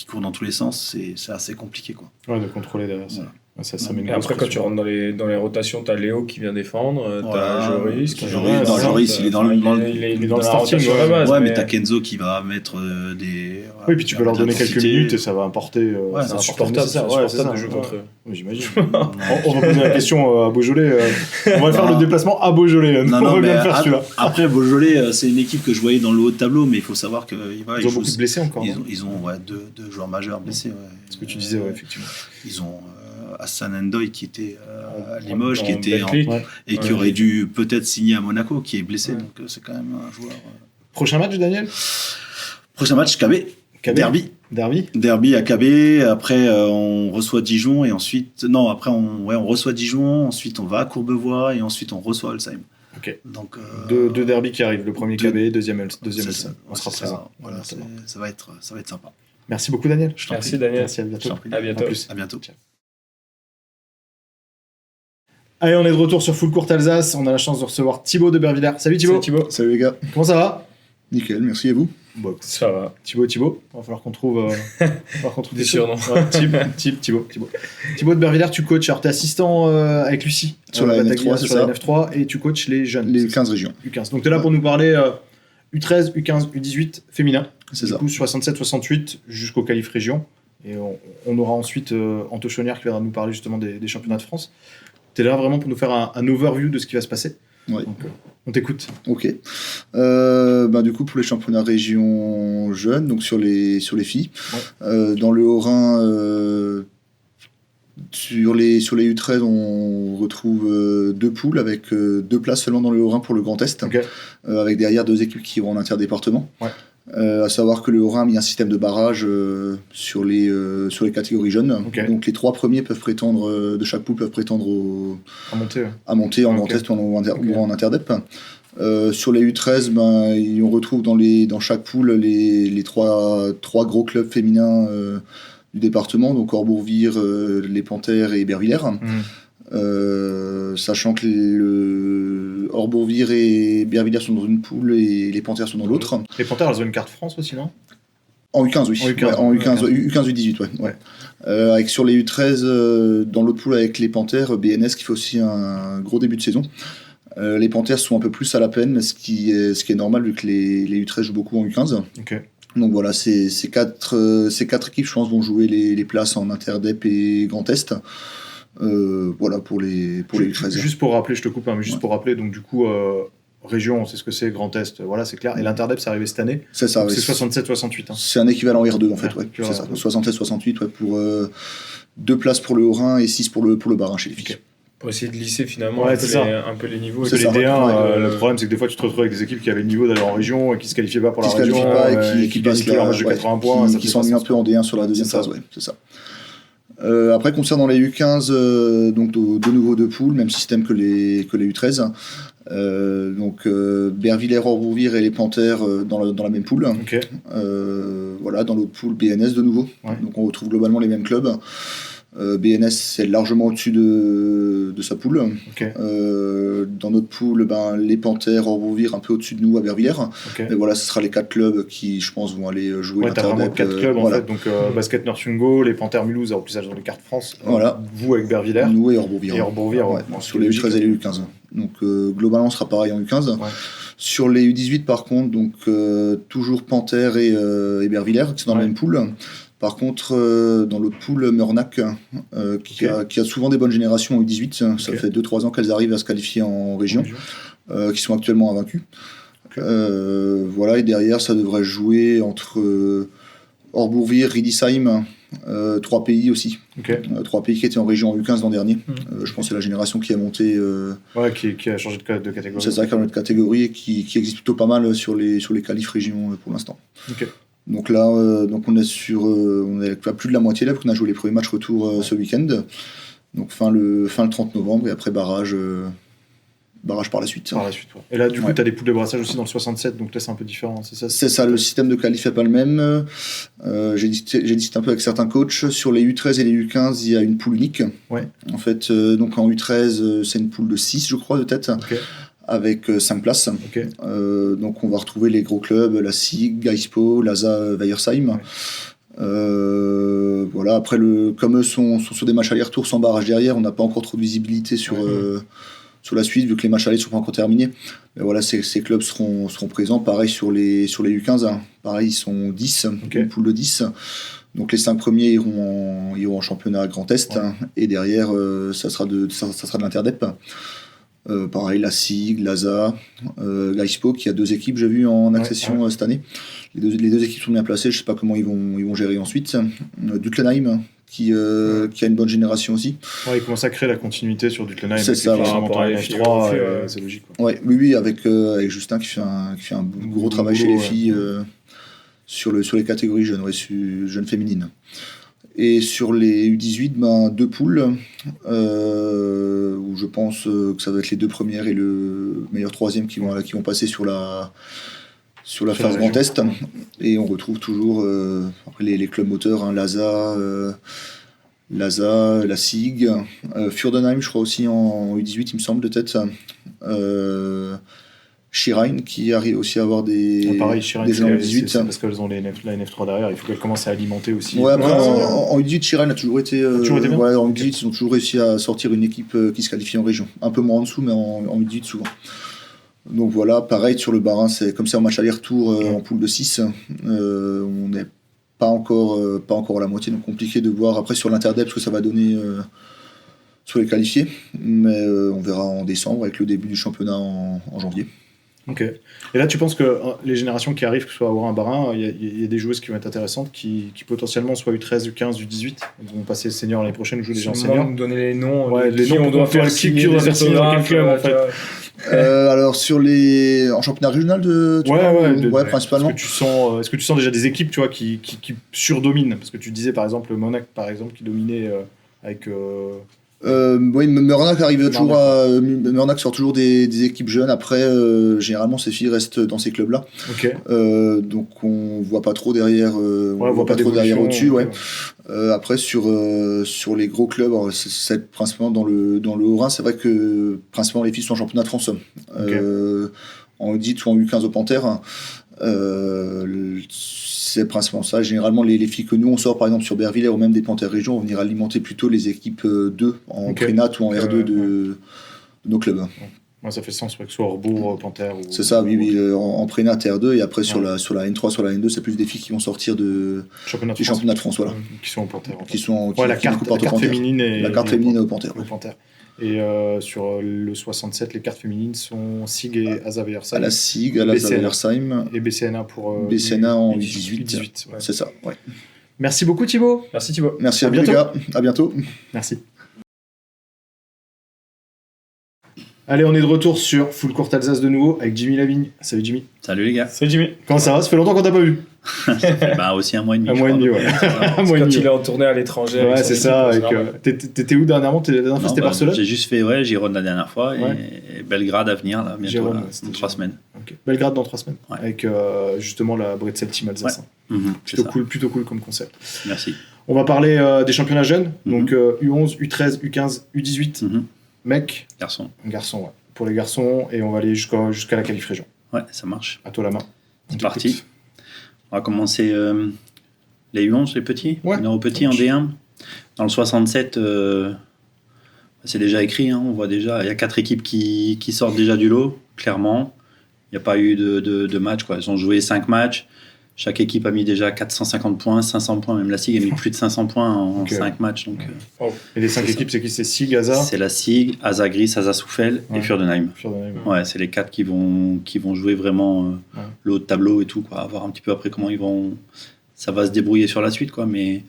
C: courent dans tous les sens, c'est assez compliqué quoi.
A: Ouais, de contrôler derrière ça.
D: Et après, quand tu rentres dans les rotations, t'as Léo qui vient défendre, t'as Joris qui vient
C: défendre. Joris, il est dans
A: le starting
D: à la base.
C: Ouais, mais t'as Kenzo qui va mettre des.
A: Oui, puis tu peux leur donner quelques minutes et ça va apporter.
D: C'est insupportable de jouer contre eux.
A: J'imagine. On va poser la question à Beaujolais. On va faire le déplacement à Beaujolais. On va bien le faire celui-là.
C: Après, Beaujolais, c'est une équipe que je voyais dans le haut de tableau, mais il faut savoir qu'ils
A: ont beaucoup de blessés encore.
C: Ils ont deux joueurs majeurs blessés.
A: Ce que tu disais, effectivement.
C: Ils ont. Hassan Ndoye qui était à Limoges, qui était qui aurait dû peut-être signer à Monaco, qui est blessé, donc c'est quand même un joueur.
A: Prochain match, Daniel?
C: Prochain match, KB. Derby à KB. Après, on reçoit Dijon et ensuite, on reçoit Dijon. Ensuite, on va à Courbevoie et ensuite on reçoit Holsheim.
A: Ok.
C: Donc
A: deux derbys qui arrivent. Le premier KB, deuxième Holsheim. On sera présent.
C: Voilà, ça va être sympa.
A: Merci beaucoup, Daniel.
D: Merci, Daniel.
A: Merci, à bientôt.
D: À bientôt.
C: À bientôt.
A: Ciao. Allez, on est de retour sur Full Court Alsace. On a la chance de recevoir Thibaut de Bervillers. Salut Thibaut.
E: Salut les gars.
A: Comment ça va?
E: Nickel, merci, et vous?
A: Bon,
D: ça va.
A: Thibaut. Il va falloir qu'on trouve
D: des surnoms.
A: Thibaut. Thibaut de Bervillers, tu coaches. Alors, tu es assistant avec Lucie
E: sur la N9-3, c'est ça.
A: La N9-3, et tu coaches les jeunes.
E: Les 15 régions.
A: U15. Donc, tu es là pour nous parler U13, U15, U18 féminin.
E: C'est
A: du
E: ça.
A: coup, 67-68 jusqu'au qualif région. Et on aura ensuite Anto Chaunière qui viendra nous parler justement des championnats de France. Tu es là vraiment pour nous faire un overview de ce qui va se passer.
E: Ouais.
A: Donc, on t'écoute.
E: Ok. Du coup, pour les championnats région jeunes, donc sur les filles, dans le Haut-Rhin, sur les U13, on retrouve deux poules avec deux places seulement dans le Haut-Rhin pour le Grand Est, avec derrière deux équipes qui vont en interdépartement. Ouais. À savoir que le Haut-Rhin a mis un système de barrage sur les catégories jeunes. Okay. Donc les trois premiers peuvent prétendre, de chaque poule peuvent prétendre à monter en Grand Est ou en Interdep. Sur les U13, on retrouve dans chaque poule les trois gros clubs féminins du département, donc Orbourg-Vire, les Panthères et Bervillers. Sachant que Orbourg-Vire et Bervillers sont dans une poule et les Panthères sont dans l'autre.
A: Les Panthères, elles ont une carte France aussi, non?
E: En U15, oui. En U15, U18, ouais. Avec sur les U13, dans l'autre poule avec les Panthères, BNS qui fait aussi un gros début de saison. Les Panthères sont un peu plus à la peine, ce qui est normal vu que les U13 jouent beaucoup en U15.
A: Okay.
E: Donc voilà, ces quatre équipes, je pense, vont jouer les places en Interdep et Grand Est. Voilà pour les U13.
A: Juste pour rappeler, je te coupe, mais pour rappeler, donc du coup, région, on sait ce que c'est, Grand Est, voilà, c'est clair. Et l'Interdep, c'est arrivé cette année.
E: C'est ça,
A: c'est 67-68. Hein.
E: C'est un équivalent R2 en fait, c'est ça. 67-68 pour 2 places pour le Haut-Rhin et 6 pour le Bas-Rhin chez les filles. Okay.
D: Pour essayer de lisser finalement un peu les niveaux.
A: C'est les D1, le problème c'est que des fois tu te retrouves avec des équipes qui avaient le niveau d'aller en région et qui se qualifiaient pas pour la région.
E: Et qui passent leur match de 80 points. Qui sont mis un peu en D1 sur la deuxième phase, c'est ça. Après, concernant les U15, donc de nouveau deux poules, même système que les U13. Donc Bervillers, Orbourvire et les Panthères dans la même poule.
A: Ok.
E: Voilà, dans l'autre poule, BNS de nouveau.
A: Ouais.
E: Donc on retrouve globalement les mêmes clubs. BNS c'est largement au-dessus de sa poule.
A: Ok.
E: Dans notre poule, les Panthères, Orbourvire un peu au-dessus de nous à Bervillers.
A: Ok.
E: Mais voilà, ce sera les 4 clubs qui, je pense, vont aller jouer
A: Ouais, t'as vraiment
E: l'Interdep.
A: 4 clubs en
E: voilà.
A: fait. Donc Basket Northungo, les Panthères Mulhouse, en plus ça dans les cartes France.
E: Voilà.
A: Vous avec Bervillers.
E: Nous et Orbourvire.
A: Et Orbourvire,
E: Ouais,
A: ouais.
E: sur les U13 et les U15. Donc globalement, on sera pareil en U15.
A: Ouais.
E: Sur les U18, par contre, donc toujours Panthères et Bervillers, qui sont dans la même poule. Par contre, dans l'autre poule, Meurnac, qui a souvent des bonnes générations en U18. Ça fait 2-3 ans qu'elles arrivent à se qualifier en région, qui sont actuellement invaincus. Voilà, et derrière, ça devrait jouer entre Orbourvire, Riedisheim, 3 pays aussi. 3 pays qui étaient en région en U15 l'an dernier. Je pense que c'est la génération qui a monté.
A: Ouais, qui a changé de catégorie.
E: C'est ça, qui a changé de catégorie et qui existe plutôt pas mal sur les qualifs région pour l'instant.
A: Ok.
E: Donc là, on est à plus de la moitié là, parce qu'on a joué les premiers matchs retour ce week-end. Donc fin le 30 novembre et après barrage par la suite.
A: Par la suite, ouais. Et là, du coup, tu as des poules de brassage aussi dans le 67, donc là, c'est un peu différent, c'est ça?
E: C'est ça, le système de qualif n'est pas le même. J'ai discuté un peu avec certains coachs. Sur les U13 et les U15, il y a une poule unique.
A: Ouais.
E: En fait, donc en U13, c'est une poule de 6, je crois, de tête.
A: Ok.
E: Avec 5 places.
A: Ok.
E: Donc on va retrouver les gros clubs, la SIG, Gaispo, Lasa, Weiersheim.
A: Ouais.
E: Voilà, après, comme eux sont sur des matchs aller-retour sans barrage derrière, on n'a pas encore trop de visibilité sur la suite, vu que les matchs aller ne sont pas encore terminés. Mais voilà, ces clubs seront présents. Pareil sur les U15, hein. Pareil, ils sont 10, une poule de 10. Donc les 5 premiers iront en championnat Grand Est, hein. Et derrière, ça sera de l'Interdep. Pareil, la SIG, l'ASA, Gaispo, qui a 2 équipes, j'ai vu, en accession cette année. Les deux équipes sont bien placées, je ne sais pas comment ils vont gérer ensuite. Dutlenheim, qui a une bonne génération aussi.
A: Ouais, il commence à créer la continuité sur Dutlenheim.
E: C'est ça,
A: par rapport à F3, c'est logique. Quoi.
E: Ouais, oui, avec Justin qui fait un gros travail chez les filles sur les catégories jeunes féminines. Et sur les U18, 2 poules, où je pense que ça va être les 2 premières et le meilleur 3e qui vont passer sur la phase Grand Est. Et on retrouve toujours après les clubs moteurs, hein, Lasa, la SIG, Furdenheim, je crois aussi en U18, il me semble, de tête. Schirheim qui arrive aussi à avoir des gens en U18.
A: C'est parce qu'elles ont la NF3 derrière, il faut qu'elles commencent à alimenter aussi.
E: Ouais, après, en U18, Schirheim a toujours été.
A: Bien.
E: Ouais, en U18, ils ont toujours réussi à sortir une équipe qui se qualifie en région. Un peu moins en dessous, mais en U18 souvent. Donc voilà, pareil sur le Bas-Rhin, c'est comme ça en match aller-retour en poule de 6. On n'est pas encore à la moitié, donc compliqué de voir après sur l'Interdep ce que ça va donner sur les qualifiés. Mais on verra en décembre avec le début du championnat en janvier.
A: Ok. Et là, tu penses que les générations qui arrivent, que ce soit à Ourin, Barin, il y a des joueuses qui vont être intéressantes, qui potentiellement soient U13, U15, U18, elles vont passer senior l'année prochaine, jouer déjà en senior.
D: Nous donner les noms,
A: les noms
D: on doit faire signer
A: qui doit faire signer dans quel club en fait.
E: Alors en championnat régional principalement.
A: Est-ce que tu sens déjà des équipes, tu vois, qui surdominent, parce que tu disais par exemple Monac par exemple qui dominait avec
E: oui, Meurnac arrive toujours Meurnac sort toujours des équipes jeunes. Après, généralement, ces filles restent dans ces clubs-là.
A: Ok.
E: Donc, on voit pas trop derrière.
A: On voit pas trop derrière
E: au-dessus. Ouais. Après, sur les gros clubs, c'est principalement dans le Haut-Rhin. C'est vrai que principalement les filles sont en championnat de France. En U10 ou en U15 au Panthères. C'est principalement ça. Généralement, les filles que nous on sort, par exemple sur Bervillers ou même des Panthères Région, on va venir alimenter plutôt les équipes 2 en prénat ou en R2 de nos clubs.
A: Ouais, ça fait sens, que ce soit Orbourg, Panthère.
E: C'est ça, oui. En prénat R2 et après sur la N3, sur la N2, c'est plus des filles qui vont sortir du championnat de France. Voilà.
A: Qui sont au Panthère.
E: La carte féminine au Panthère.
A: Et sur le 67, les cartes féminines sont SIG et Asa Weiersheim.
E: À la SIG, à la Weiersheim.
A: Et BCNA pour
E: BCNA en U18.
A: Ouais.
E: C'est ça, ouais.
A: Merci beaucoup Thibaut.
D: Merci Thibaut.
E: Merci à vous les gars. À bientôt.
A: Merci. Allez, on est de retour sur Full Court Alsace de nouveau avec Jimmy Lavigne. Salut Jimmy.
C: Salut les gars.
B: C'est Jimmy.
A: Comment ça va? Ça fait longtemps qu'on t'a pas vu.
C: Bah aussi un mois et demi.
A: Un
C: je
A: mois et
C: crois,
A: demi,
C: à peu
A: ouais.
C: près, c'est ça.
A: Un mois et
B: Quand
A: demi.
B: il est en tournée à l'étranger.
A: Ouais,
B: avec
A: c'est
B: son
A: ça.
B: équipe,
A: Avec, t'étais où dernièrement? La dernière fois,
C: Non,
A: c'était
C: bah,
A: Barcelone?
C: j'ai juste fait Girone la dernière fois
A: Ouais.
C: et Belgrade à venir là, bientôt,
A: Girone,
C: là,
A: ouais, c'était
C: dans 3
A: Girone.
C: semaines.
A: Ok. Belgrade dans 3 semaines.
C: Ouais.
A: Avec justement la Bretzel Team Alsace.
C: C'est ça.
A: Plutôt cool comme concept.
C: Merci.
A: On va parler des championnats jeunes.
C: Mhm.
A: Donc U11, U13, U15, U18.
C: Mhm.
A: Mec,
C: Garçon.
A: garçon, ouais. Pour les garçons, et on va aller jusqu'à la qualif région.
C: Ouais, ça marche.
A: À toi la main.
C: C'est
A: On
C: parti.
A: t'écoute.
C: On va commencer les U11, les petits.
A: Ouais,
C: Numéro petit
A: ça
C: en
A: marche.
C: D1. Dans le 67, c'est déjà écrit. Hein, on voit déjà, il y a 4 équipes qui sortent déjà du lot, clairement. Il n'y a pas eu de match, quoi. Ils ont joué 5 matchs. Chaque équipe a mis déjà 450 points, 500 points. Même la SIG a mis plus de 500 points en
A: Ok.
C: 5 matchs. Donc,
A: Et les 5
C: C'est
A: équipes, c'est qui? C'est SIG, Gaza,
C: c'est la SIG, Asa Gris, Asa Souffel
A: Ouais.
C: et Fürdenheim.
A: Fürdenheim.
C: Ouais, c'est les 4 qui vont jouer vraiment
A: Ouais.
C: le haut de tableau et tout, quoi. À voir un petit peu après comment ça va se débrouiller sur la suite, quoi. Mais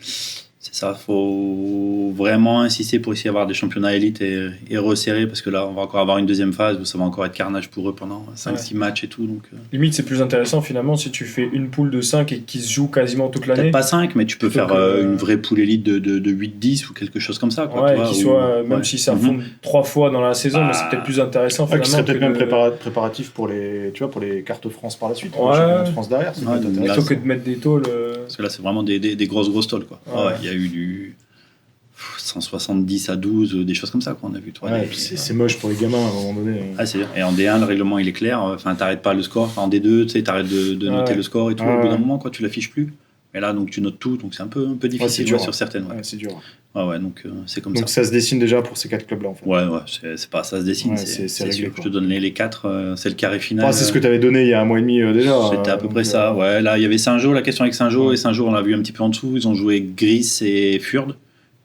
C: c'est ça, faut vraiment insister pour essayer d'avoir des championnats élites et resserrer, parce que là, on va encore avoir une deuxième phase où ça va encore être carnage pour eux pendant 5-6 matchs et tout. Donc,
B: Limite, c'est plus intéressant finalement si tu fais une poule de 5 et qui se joue quasiment toute l'année.
C: peut-être pas 5, mais tu peux
B: Plutôt
C: faire
B: que-
C: une vraie poule élite de 8-10 ou quelque chose comme ça, quoi.
B: Ouais,
C: tu vois,
B: qui
C: ou-
B: soit, même
C: ouais.
B: si ça
C: Mhm.
B: fond 3 fois dans la saison, mais c'est
C: Bah,
B: peut-être plus intéressant
A: Ouais, qui
B: finalement.
A: serait peut-être
B: que
A: même
B: de-
A: préparatif pour les, tu vois, pour les cartes France par la suite.
B: Ouais.
A: Le championnat de France derrière, c'est
C: Ouais,
A: peut-être
C: donc
A: intéressant.
C: là,
B: Plutôt que de mettre des tôles.
C: Parce que là, c'est vraiment des grosses tôles, quoi.
B: Ouais.
C: Ouais, il y a eu du 170 à 12, des choses comme ça, quoi. On a vu, toi.
A: Ouais,
C: des-
A: et puis c'est moche pour les gamins à un moment donné.
C: Ah, c'est bien. Et en D1, le règlement, il est clair. Enfin, t'arrêtes pas le score. Enfin, en D2, tu sais, t'arrêtes de noter
B: Ouais.
C: le score et tout.
A: Ouais,
C: Au bout d'un
A: ouais.
C: moment, quoi, tu l'affiches plus. Mais là, donc, tu notes tout. Donc, c'est un peu difficile
A: c'est
C: ouais,
A: dur,
C: sur
A: ouais.
C: certaines. Ouais,
A: Ouais, c'est dur.
C: ouais, donc, c'est comme
A: Donc
C: ça.
A: ça se dessine déjà pour ces 4 clubs-là en fait.
C: Ouais, c'est pas ça se dessine.
A: Ouais,
C: c'est
A: c'est réglé,
C: sûr.
A: quoi.
C: Je te donne les 4. C'est le carré final.
A: Enfin, c'est ce que tu avais donné il y a un mois et demi déjà.
C: C'était à peu
A: donc,
C: près ça. Ouais, là, il y avait Saint-Jean, la question avec Saint-Jean.
A: Ouais.
C: Et Saint-Jean, on l'a vu un petit peu en dessous. Ils ont joué Gris et Furde.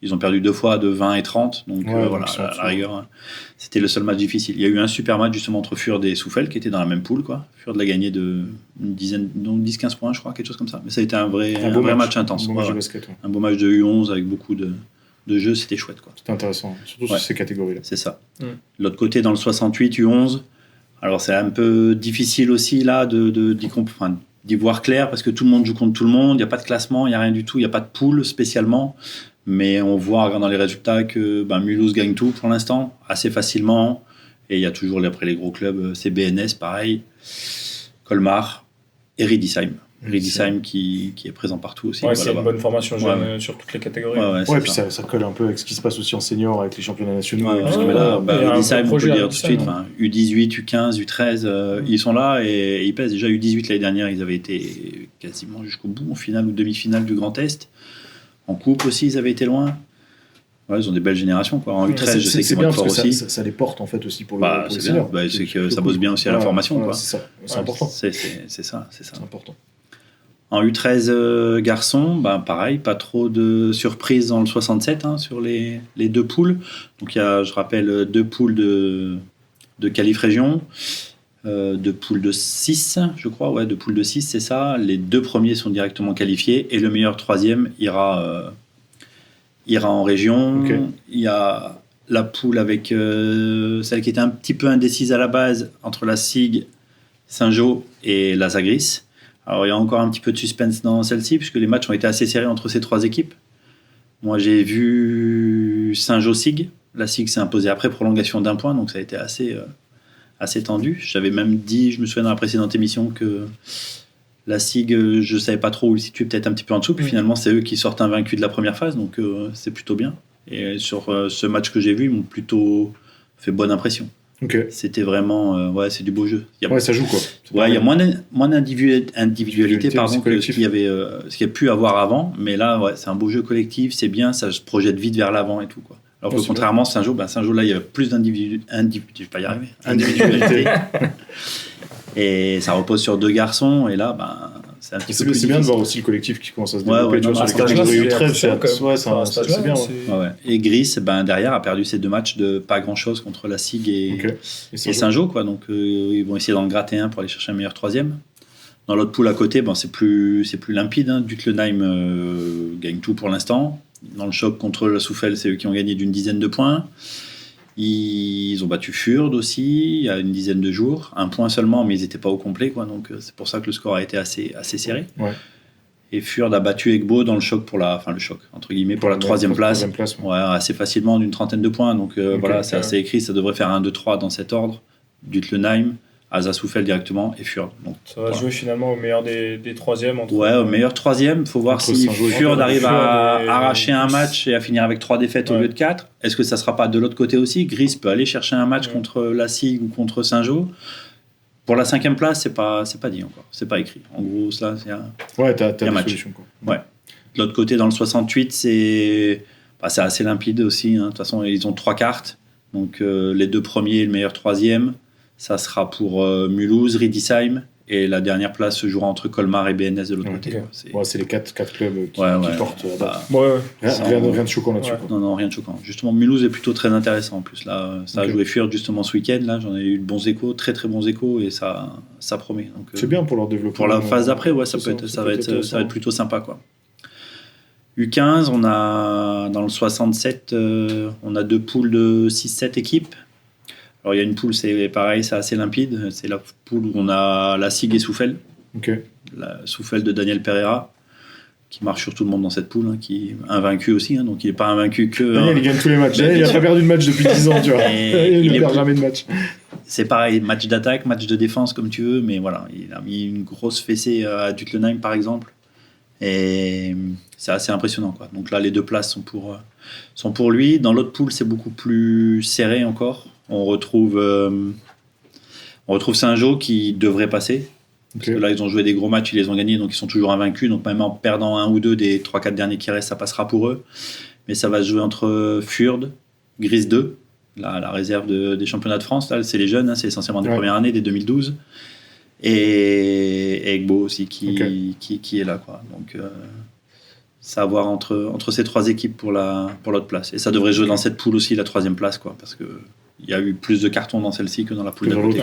C: Ils ont perdu 2 fois de 20 et 30. Donc,
A: Ouais, donc
C: voilà,
A: ils sont en
C: à
A: dessous.
C: la rigueur, hein, c'était le seul match difficile. Il y a eu un super match justement entre Furde et Souffel qui étaient dans la même poule, quoi. Furde l'a gagné de une dizaine, donc 10-15 points, je crois, quelque chose comme ça. Mais ça a été un vrai match intense.
A: Un beau
C: Ouais,
A: match de
C: ouais.
A: basket, ouais.
C: Un beau match de U11 avec beaucoup de jeux, c'était chouette, quoi.
A: C'était intéressant, surtout
C: Ouais.
A: sur ces catégories-là.
C: C'est ça.
B: Mm.
C: De l'autre côté, dans le 68, U11, alors c'est un peu difficile aussi là d'y voir clair parce que tout le monde joue contre tout le monde, il n'y a pas de classement, il n'y a rien du tout, il n'y a pas de poule spécialement. Mais on voit en regardant les résultats que Mulhouse gagne tout pour l'instant, assez facilement. Et il y a toujours après les gros clubs, c'est BNS pareil, Colmar et Riedisheim. Riedisheim qui est présent partout aussi.
B: Ouais,
C: voilà,
B: c'est une
C: bah.
B: bonne formation jeune
C: Ouais,
B: sur toutes les catégories.
C: Ouais,
A: Ouais,
C: c'est
A: puis
C: ça.
A: ça colle un peu avec ce qui se passe aussi en senior avec les championnats nationaux.
C: Ouais, parce que
B: Ouais,
C: là,
B: il y a un
C: Riedisheim,
B: beau
C: on peut
B: projet
C: le
B: à
C: dire tout de suite,
B: Riedisheim.
C: U18, U15, U13, ils sont là et ils pèsent. Déjà U18 l'année dernière, ils avaient été quasiment jusqu'au bout, en finale ou demi-finale du Grand Est. En coupe aussi, ils avaient été loin. Ouais, ils ont des belles générations, quoi. En U13, je sais
A: c'est
C: qu'ils vont
A: bien
C: être
A: parce
C: forts
A: que
C: aussi.
A: ça les porte en fait aussi pour
C: Bah,
A: pour les
C: c'est bien.
A: seniors.
C: Bah, c'est que ça bosse bien aussi à la formation, quoi.
A: C'est ça, c'est
B: Ouais,
A: important.
C: C'est ça.
A: C'est important.
C: En U13 garçons, pareil, pas trop de surprises dans le 67 sur les 2 poules. Donc il y a, je rappelle, 2 poules de qualif région, 2 poules de 6, je crois. Ouais, 2 poules de 6, c'est ça. Les 2 premiers sont directement qualifiés et le meilleur 3e ira en région.
A: Ok.
C: Il y a la poule avec celle qui était un petit peu indécise à la base entre la SIG, Saint-Jean et la Zagris. Alors, il y a encore un petit peu de suspense dans celle-ci, puisque les matchs ont été assez serrés entre ces 3 équipes. Moi, j'ai vu Saint-Jean-Sig. La SIG s'est imposée après prolongation d'1 point, donc ça a été assez tendu. J'avais même dit, je me souviens dans la précédente émission, que la SIG, je ne savais pas trop où le situer, peut-être un petit peu en dessous. Puis finalement, c'est eux qui sortent invaincus de la première phase, donc c'est plutôt bien. Et sur ce match que j'ai vu, ils m'ont plutôt fait bonne impression.
A: Ok.
C: C'était vraiment, c'est du beau jeu. Il y a
A: Ouais, ça joue quoi. C'est
C: Ouais, il y a
A: pareil.
C: moins d'individualité pardon,
A: c'est
C: que
A: collectif.
C: ce qu'il y a pu avoir avant. Mais là, c'est un beau jeu collectif, c'est bien, ça se projette vite vers l'avant et tout, quoi. Alors que
A: Ouais, c'est
C: contrairement à Saint-Jean, là, il y a plus d'individualité. Je vais pas y arriver.
A: Individualité.
C: Et ça repose sur 2 garçons. Et là, c'est un petit peu
A: C'est
C: plus
A: bien de
C: difficile.
A: voir aussi le collectif qui commence à se
C: Ouais,
A: développer.
C: ouais,
A: tu
C: non,
A: vois,
C: à
A: sur
C: cet
A: les
C: âge-là,
A: catégories
B: c'est
A: U13,
B: impressionnant, quand même.
A: c'est
B: Enfin, à cet âge-là,
A: bien. Ouais.
B: c'est-
C: Ouais. Et Gris, derrière, a perdu ses 2 matchs de pas grand-chose contre la SIG et,
A: Ok.
C: et
A: ça joue.
C: Saint-Jean, quoi. Donc, ils vont essayer d'en gratter un pour aller chercher un meilleur 3e. Dans l'autre poule à côté, c'est plus limpide. Dutlenheim gagne tout pour l'instant. Dans le choc contre la Souffel, c'est eux qui ont gagné d'une dizaine de points. Ils ont battu Fürth aussi, il y a une dizaine de jours. 1 point seulement, mais ils n'étaient pas au complet, quoi. Donc c'est pour ça que le score a été assez serré.
A: Ouais.
C: Et Fürth a battu Egbo dans le choc le choc, entre guillemets, pour la troisième place. Ouais, assez facilement, d'une 30aine de points. Donc c'est assez écrit, ça devrait faire 1-2-3 dans cet ordre. Dutlenheim, Hasasoufel directement et Fürth. Donc,
D: ça va jouer finalement au meilleur des troisièmes.
C: Au meilleur troisième. Il faut voir si Fürth arrive à arracher un match et à finir avec 3 défaites au lieu de 4. Est-ce que ça ne sera pas de l'autre côté aussi? Gris peut aller chercher un match contre la SIG ou contre Saint-Jean. Pour la 5e place, c'est pas dit encore. C'est pas écrit. En gros, ça, c'est
A: t'as des solutions, quoi.
C: Ouais. De l'autre côté, dans le 68, c'est assez limpide aussi. De toute façon, ils ont 3 cartes. Donc, les 2 premiers et le meilleur 3e, ça sera pour Mulhouse, Riedisheim. Et la dernière place se jouera entre Colmar et BNS de l'autre côté.
A: C'est les 4 clubs qui portent. Rien de choquant là-dessus.
C: Non, rien de choquant. Justement, Mulhouse est plutôt très intéressant en plus. Là, ça a joué Fürth justement ce week-end. Là, j'en ai eu de bons échos, très très bons échos, et ça promet. Donc,
A: c'est bien pour leur développement.
C: Pour la phase d'après, ça va être plutôt sympa, quoi. U15, on a dans le 67, on a 2 poules de 6-7 équipes. Alors il y a une poule, c'est pareil, c'est assez limpide. C'est la poule où on a la SIG et Souffel. La Souffel de Daniel Pereira, qui marche sur tout le monde dans cette poule, qui est invaincu aussi. Donc il n'est pas invaincu que.
A: Daniel, il gagne tous les matchs. Daniel, il n'a pas perdu de match depuis 10 ans, tu vois. Il ne perd jamais de match.
C: C'est pareil, match d'attaque, match de défense, comme tu veux. Mais voilà, il a mis une grosse fessée à Dutlenheim, par exemple. Et c'est assez impressionnant, quoi. Donc là, les 2 places sont pour lui. Dans l'autre poule, c'est beaucoup plus serré encore. On retrouve Saint-Jean qui devrait passer. Parce que là, ils ont joué des gros matchs, ils les ont gagnés, donc ils sont toujours invaincus. Donc même en perdant 1 ou 2 des 3-4 derniers qui restent, ça passera pour eux. Mais ça va se jouer entre Fürth, Gris 2, la réserve des championnats de France. Là, c'est les jeunes, c'est essentiellement des premières années, des 2012. Et Egbo aussi qui est là, quoi. Donc ça va voir entre ces 3 équipes pour l'autre place. Et ça devrait jouer dans cette poule aussi, la 3e place, quoi, parce que il y a eu plus de cartons dans celle-ci que dans la poule d'à côté.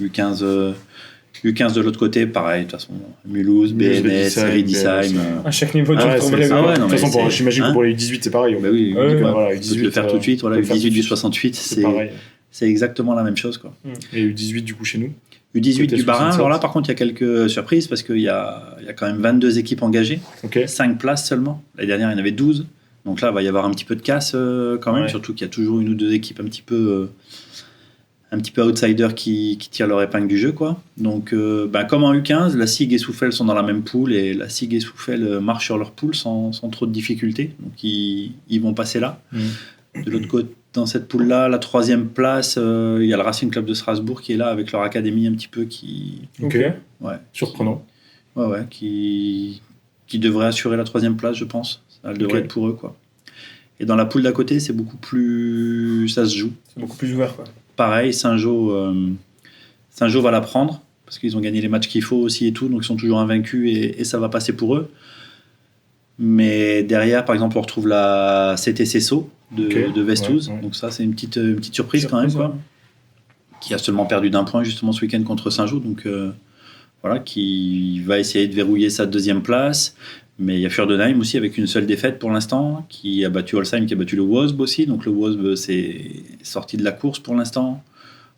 C: U15 de l'autre côté, pareil, de toute façon. Mulhouse, BNS, Riedisheim.
D: À chaque niveau, tu retrouves les
A: gars. De toute façon, j'imagine que pour les U18, c'est pareil.
C: Oui, U18, le faire tout de suite. Voilà, U18 du 68, c'est exactement la même chose, quoi.
A: Et U18 du coup chez nous.
C: U18 du Bas-Rhin, alors là par contre il y a quelques surprises parce qu'il y a quand même 22 équipes engagées, 5 places seulement. L'année dernière il y en avait 12, donc là il va y avoir un petit peu de casse quand même, surtout qu'il y a toujours 1 ou 2 équipes un petit peu outsiders qui tirent leur épingle du jeu, quoi. Donc comme en U15, la SIG et Souffel sont dans la même poule et la SIG et Souffel marchent sur leur poule sans trop de difficultés, donc ils vont passer là. De l'autre côté, dans cette poule-là, la 3e place, il y a le Racing Club de Strasbourg qui est là avec leur académie un petit peu qui...
A: Surprenant.
C: Qui devrait assurer la 3e place, je pense. Ça devrait être pour eux, quoi. Et dans la poule d'à côté, c'est beaucoup plus... Ça se joue.
D: C'est beaucoup plus ouvert, quoi.
C: Pareil, Saint-Jean va la prendre parce qu'ils ont gagné les matchs qu'il faut aussi et tout, donc ils sont toujours invaincus et ça va passer pour eux. Mais derrière, par exemple, on retrouve la CTC Sceaux de Vestouze. Donc ça, c'est une petite surprise quand même, quoi. Qui a seulement perdu d'1 point justement ce week-end contre Saint-Jean. Donc qui va essayer de verrouiller sa 2e place. Mais il y a Fürdenheim aussi avec une seule défaite pour l'instant, qui a battu Holsheim, qui a battu le Wasp aussi. Donc le Wasp, c'est sorti de la course pour l'instant.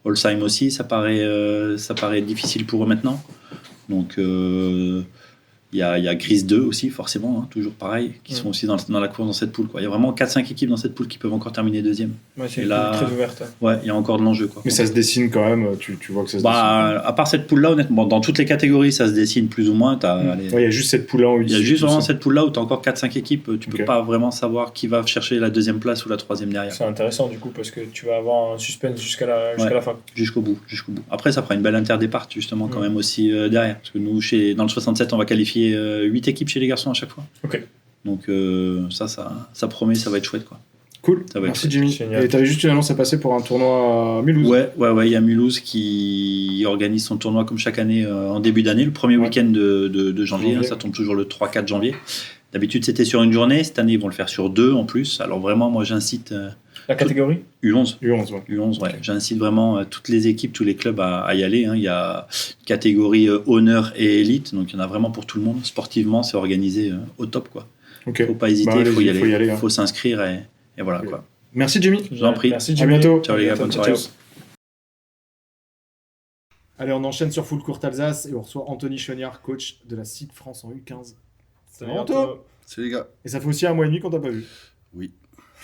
C: Holsheim aussi, ça paraît difficile pour eux maintenant. Donc il y a Gris 2 aussi, forcément, toujours pareil, qui sont aussi dans la course dans cette poule, quoi. Il y a vraiment 4-5 équipes dans cette poule qui peuvent encore terminer 2e.
D: C'est là, très ouverte.
C: Ouais, il y a encore de l'enjeu, quoi.
A: Mais ça se dessine quand même, tu vois que ça se dessine.
C: À part cette poule-là, honnêtement, dans toutes les catégories, ça se dessine plus ou moins.
A: Il y a juste cette poule-là en U18.
C: Il y a juste vraiment cette poule-là où tu as encore 4-5 équipes. Tu peux pas vraiment savoir qui va chercher la 2e place ou la 3e derrière.
D: C'est intéressant, du coup, parce que tu vas avoir un suspense jusqu'à la fin.
C: Jusqu'au bout. Après, ça fera une belle interdépart, justement, quand même aussi derrière. Parce que nous, dans le 67, on va qualifier 8 équipes chez les garçons à chaque fois. Donc ça promet, ça va être chouette, quoi.
A: Cool, merci Jimmy. Génial. Et tu avais juste une annonce à passer pour un tournoi à Mulhouse.
C: Ouais, il y a Mulhouse qui organise son tournoi comme chaque année en début d'année, le premier week-end de janvier. Ça tombe toujours le 3-4 janvier. D'habitude c'était sur une journée, cette année ils vont le faire sur 2 en plus. Alors vraiment, moi j'incite...
D: La catégorie
C: U11.
A: U11,
C: ouais. J'incite vraiment toutes les équipes, tous les clubs à y aller. Il y a catégorie honneur et élite, donc il y en a vraiment pour tout le monde. Sportivement, c'est organisé au top, quoi. Faut pas hésiter, faut y aller, faut s'inscrire et voilà, quoi.
A: Merci Jimmy.
C: Je vous en prie.
D: Merci
A: À
D: Jimmy.
A: bientôt.
C: Ciao les gars, bonne soirée.
A: Ciao. Allez, on enchaîne sur Full Court Alsace et on reçoit Anthony Chognard, coach de la SIG France en U15.
D: Salut
A: Anto.
D: Anto.
E: C'est les gars.
A: Et ça fait aussi un mois et demi qu'on t'a pas vu.
E: Oui.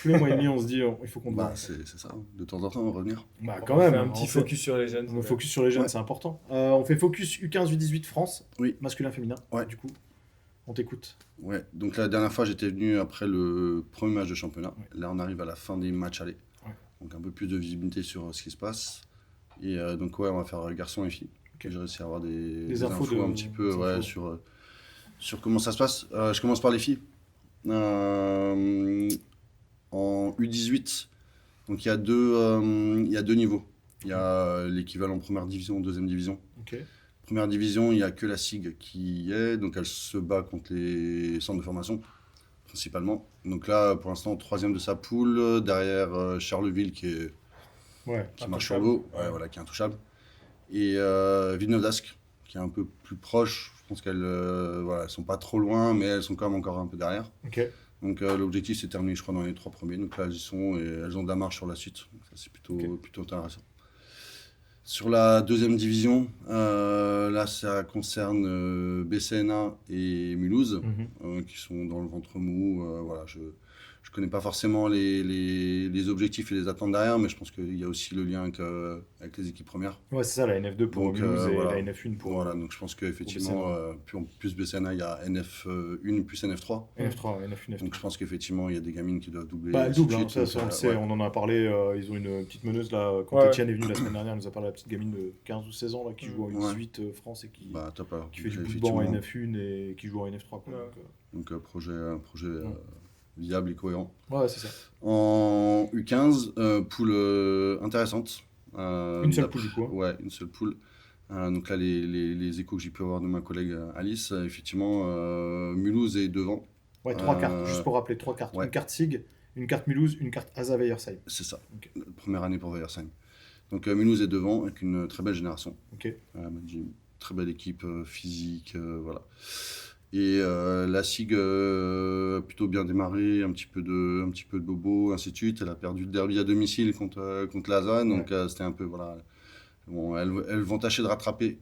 A: Tous les mois et demi, on se dit, il faut qu'on te
E: Bah,
A: voit.
E: c'est ça. De temps en temps, on va revenir.
A: Bah,
D: On
A: quand même.
D: fait un petit
A: on
D: focus sur les jeunes.
A: fait- on focus sur les jeunes,
E: Ouais.
A: c'est important. On fait focus U15, U18 France,
E: Oui.
A: masculin-féminin.
E: Ouais.
A: Du coup, on t'écoute.
E: Ouais. Donc la dernière fois, j'étais venu après le premier match de championnat.
A: Ouais.
E: Là, on arrive à la fin des matchs allés.
A: Ouais.
E: Donc un peu plus de visibilité sur ce qui se passe. Et donc ouais, on va faire garçons et filles.
A: Ok.
E: J'ai réussi à avoir des
A: Des infos de-
E: un petit peu
A: des infos.
E: sur comment ça se passe. Je commence par les filles. En U18, donc il y a deux niveaux. Il y a l'équivalent première division, deuxième division.
A: Ok.
E: Première division, il n'y a que la SIG qui y est, donc elle se bat contre les centres de formation, principalement. Donc là, pour l'instant, troisième de sa poule, derrière Charleville qui
A: Ouais.
E: marche sur l'eau, voilà, qui est intouchable. Et Villeneuve d'Ascq, qui est un peu plus proche. Je pense qu'elles voilà, elles sont pas trop loin, mais elles sont quand même encore un peu derrière.
A: Ok.
E: Donc l'objectif, c'est de terminer, je crois, dans les 3 premiers. Donc là, elles y sont et elles ont de la marge sur la suite. Donc, ça, c'est plutôt intéressant. Sur la deuxième division, là, ça concerne BCNA et Mulhouse,
A: Mhm.
E: qui sont dans le ventre mou. Voilà, je connais pas forcément les objectifs et les attentes derrière, mais je pense qu'il y a aussi le lien avec les équipes premières.
A: Ouais, c'est ça, la NF2 pour
E: Donc,
A: Mulhouse et
E: voilà.
A: la NF1 pour
E: Voilà, donc je pense qu'effectivement, plus BCNA, il y a NF1 plus NF3.
A: NF3, NF1,
E: Donc
A: NF3.
E: je pense qu'effectivement, il y a des gamines qui doivent doubler.
A: Bah,
E: ainsi de
A: double, hein,
E: suite.
A: ça,
E: Donc,
A: on le sait,
E: ouais.
A: on en a parlé. Ils ont une petite meneuse là. Quand
D: Ouais.
A: Etienne est venu la semaine dernière, elle nous a parlé de la petite gamine de 15 ou 16 ans là, qui joue en U18 France et qui
E: Bah, top alors.
A: fait du
E: Donc,
A: bout de banc en
E: effectivement,
A: NF1 et qui joue en NF3. Quoi.
D: Ouais.
A: Donc,
E: un projet viable et cohérent.
A: ouais, c'est ça.
E: En U15, poule intéressante.
A: Une seule
E: d'après-
A: poule, du coup, hein.
E: Ouais, une seule poule. Donc là, les échos que j'ai pu avoir de ma collègue Alice, effectivement, Mulhouse est devant.
A: Ouais, 3 cartes, juste pour rappeler, 3 cartes.
E: ouais.
A: Une carte SIG, une carte Mulhouse, une carte Asa Weyersheim.
E: C'est ça.
A: Ok.
E: Première année pour Weyersheim. Donc Mulhouse est devant avec une très belle génération.
A: Ok.
E: Une très belle équipe physique, voilà. Et la SIG a plutôt bien démarré, un petit peu de bobo, ainsi de suite. Elle a perdu le derby à domicile contre l'ASA, donc c'était un peu voilà. Bon, elles vont tâcher de rattraper